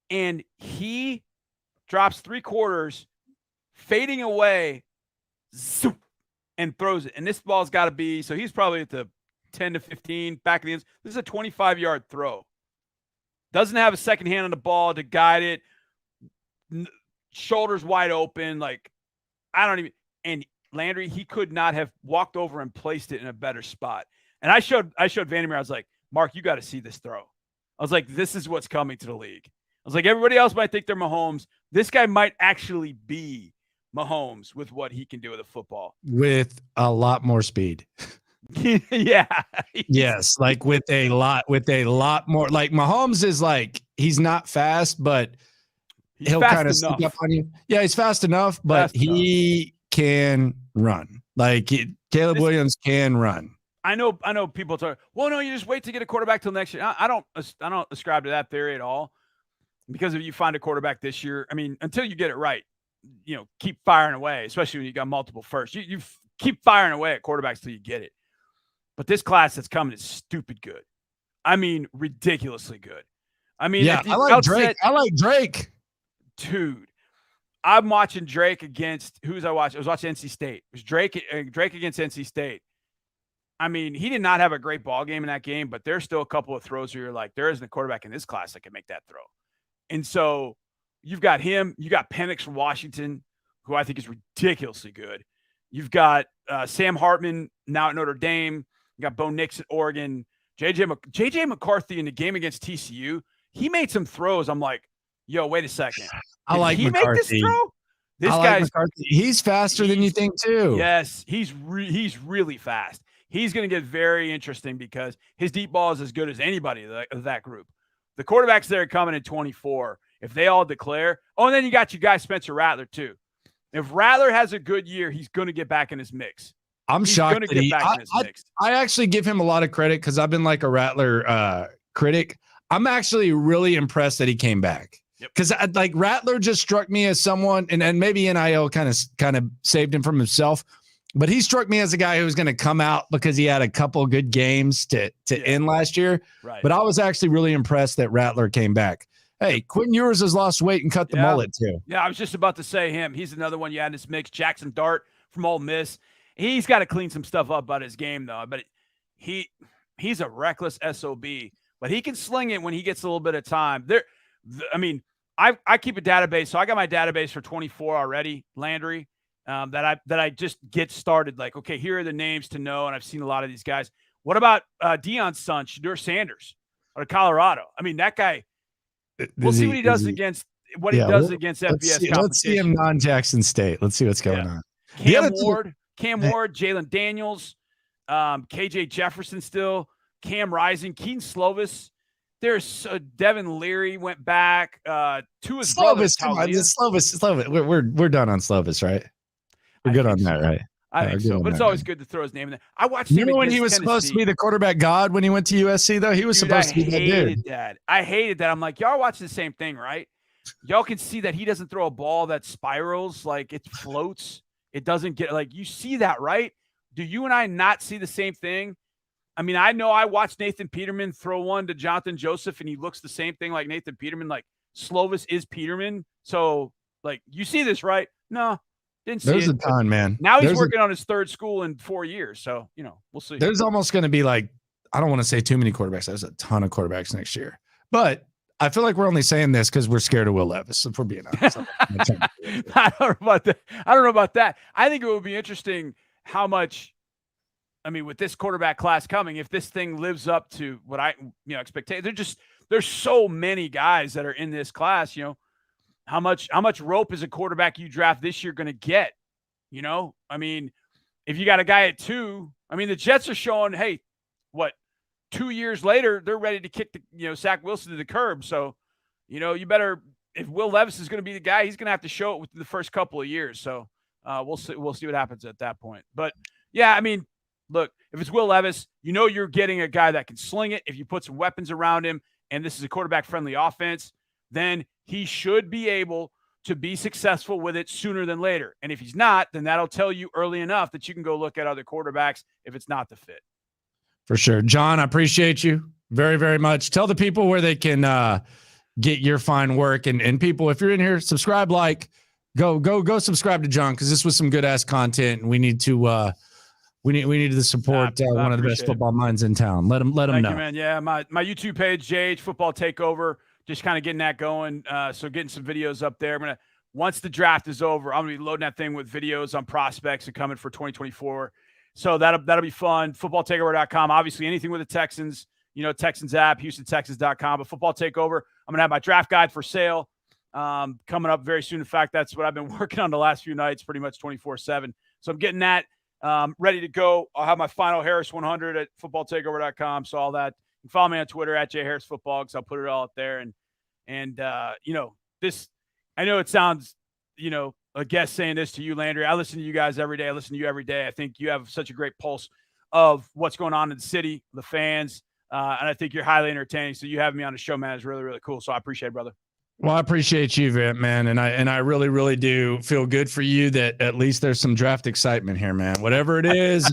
And he drops 3/4, fading away, zoop, and throws it. And this ball's got to be, so he's probably at the 10 to 15 back of the end. This is a 25-yard throw. Doesn't have a second hand on the ball to guide it. Shoulders wide open. Like, I don't even, and Landry, he could not have walked over and placed it in a better spot. And I showed Vandermeer, I was like, Mark, you got to see this throw. I was like, this is what's coming to the league. I was like, everybody else might think they're Mahomes. This guy might actually be Mahomes with what he can do with a football. With a lot more speed. Yeah. Yes, like with a lot more. Like Mahomes is like, he's not fast, but he'll kind of sneak up on you. Yeah, he's fast enough, but he can run. Like Caleb Williams can run. I know people talk, well, no, you just wait to get a quarterback till next year. I don't ascribe to that theory at all, because if you find a quarterback this year, I mean, until you get it right, keep firing away, especially when you got multiple firsts. You keep firing away at quarterbacks till you get it. But this class that's coming is stupid good. I mean, ridiculously good. I mean, yeah, I like Drake. I like Drake. Dude, I'm watching Drake against, who was I watching? I was watching NC State. It was Drake against NC State. I mean, he did not have a great ball game in that game, but there's still a couple of throws where you're like, there isn't a quarterback in this class that can make that throw. And so you've got him. You got Penix from Washington, who I think is ridiculously good. You've got Sam Hartman now at Notre Dame. You got Bo Nix at Oregon. JJ McCarthy in the game against TCU, he made some throws. I'm like, yo, wait a second. I like he McCarthy. Make this throw? This guy's McCarthy. He's faster than you think too. Yes, he's really fast. He's going to get very interesting because his deep ball is as good as anybody of that group. The quarterbacks that are coming in 24, if they all declare, and then you got your guy Spencer Rattler too. If Rattler has a good year, he's going to get back in his mix. I'm shocked that I actually give him a lot of credit because I've been like a Rattler critic. I'm actually really impressed that he came back. Because like Rattler just struck me as someone, and maybe NIL kind of saved him from himself, but he struck me as a guy who was going to come out because he had a couple good games to end last year. Right. But I was actually really impressed that Rattler came back. Hey, Quentin Ewers has lost weight and cut the mullet too. Yeah, I was just about to say him. He's another one you had in this mix. Jackson Dart from Ole Miss. He's got to clean some stuff up about his game, though. But he's a reckless SOB. But he can sling it when he gets a little bit of time. I keep a database, so I got my database for 24 already, Landry. That I just get started. Like, okay, here are the names to know, and I've seen a lot of these guys. What about Deion's son, Shedeur Sanders, out of Colorado? I mean, that guy. We'll see what he does against FBS competition. Let's see him non-Jackson State. Let's see what's going on. Cam Ward, Jalen Daniels, KJ Jefferson still, Cam Rising, Keaton Slovis. There's Devin Leary went back to his Slovis. Come on, Slovis. We're done on Slovis, right? We're good on that, right? I think so, but it's always good to throw his name in there. I watched. You know when he was supposed to be the quarterback god when he went to USC, though? He was supposed to be that dude. I hated that. I'm like, y'all are watching the same thing, right? Y'all can see that he doesn't throw a ball that spirals, like it floats. It doesn't get, like, you see that, right? Do you and I not see the same thing? I mean, I know I watched Nathan Peterman throw one to Jonathan Joseph, and he looks the same thing like Nathan Peterman. Like, Slovis is Peterman. So, like, you see this, right? No. Didn't see There's it, a ton, man. Now he's working on his third school in 4 years. So, we'll see. There's almost going to be like, I don't want to say too many quarterbacks. There's a ton of quarterbacks next year. But I feel like we're only saying this because we're scared of Will Levis, if we're being honest. I don't know about that. I think it would be interesting how much, with this quarterback class coming, if this thing lives up to what I, expect. There's so many guys that are in this class, How much rope is a quarterback you draft this year going to get? If you got a guy at 2, the Jets are showing, hey, 2 years later, they're ready to kick Zach Wilson to the curb. So, you better, if Will Levis is going to be the guy, he's going to have to show it within the first couple of years. So we'll see what happens at that point. But yeah, look, if it's Will Levis, you're getting a guy that can sling it. If you put some weapons around him and this is a quarterback friendly offense, then he should be able to be successful with it sooner than later. And if he's not, then that'll tell you early enough that you can go look at other quarterbacks if it's not the fit. For sure. John, I appreciate you very, very much. Tell the people where they can get your fine work. And people, if you're in here, subscribe, go subscribe to John, because this was some good ass content. And we need to we need to support one of the best football minds in town. Let them know. Thank you, man. Yeah, my YouTube page, JH Football Takeover. Just kind of getting that going. So getting some videos up there. Once the draft is over, I'm going to be loading that thing with videos on prospects and coming for 2024. So that'll be fun. FootballTakeover.com. Obviously, anything with the Texans, Texans app, HoustonTexans.com. But Football Takeover, I'm going to have my draft guide for sale coming up very soon. In fact, that's what I've been working on the last few nights, pretty much 24/7. So I'm getting that ready to go. I'll have my final Harris 100 at FootballTakeover.com. So all that. You can follow me on Twitter at JHarrisFootball, because I'll put it all up there. And this, I know it sounds, a guest saying this to you, Landry. I listen to you guys every day. I listen to you every day. I think you have such a great pulse of what's going on in the city, the fans, and I think you're highly entertaining. So you having me on the show, man, is really, really cool. So I appreciate it, brother. Well, I appreciate you, man, and I really, really do feel good for you that at least there's some draft excitement here, man. Whatever it is,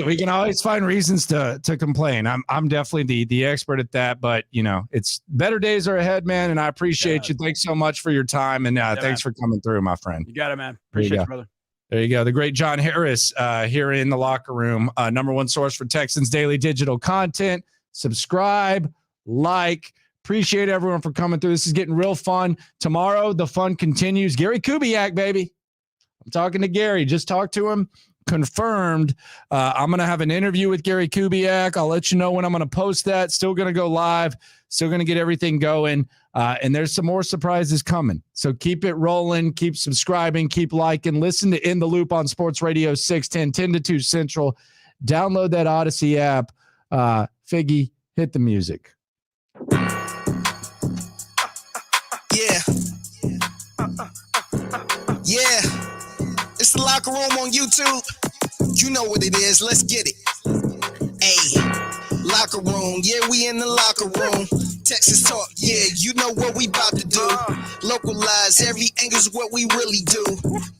we can always find reasons to complain. I'm definitely the expert at that, but it's better days are ahead, man. And I appreciate you. Thanks so much for your time, and thanks for coming through, my friend. You got it, man. Appreciate you, brother. There you go. The great John Harris here in the locker room, number one source for Texans daily digital content. Subscribe, like. Appreciate everyone for coming through. This is getting real fun. Tomorrow, the fun continues. Gary Kubiak, baby. I'm talking to Gary. Just talked to him. Confirmed. I'm going to have an interview with Gary Kubiak. I'll let you know when I'm going to post that. Still going to go live. Still going to get everything going. And there's some more surprises coming. So keep it rolling. Keep subscribing. Keep liking. Listen to In the Loop on Sports Radio 610, 10 to 2 Central. Download that Odyssey app. Figgy, hit the music. Yeah, it's the Locker Room on YouTube. You know what it is. Let's get it. Hey, Locker Room. room, yeah, we in the locker room. Texas talk, yeah, you know what we about to do. Localize, every angle's what we really do.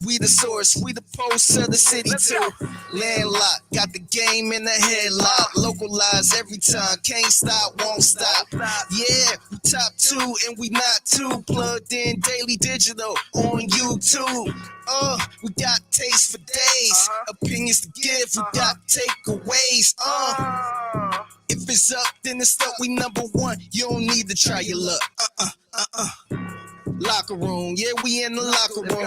We the source, we the pulse of the city too. Landlocked, got the game in the headlock. Localize every time, can't stop, won't stop. Yeah, we top 2 and we not too. Plugged in daily digital on YouTube. We got taste for days, opinions to give, we got takeaways. If it's up, then it's up, we number one. You don't need to try your luck. Locker room, yeah, we in the locker room.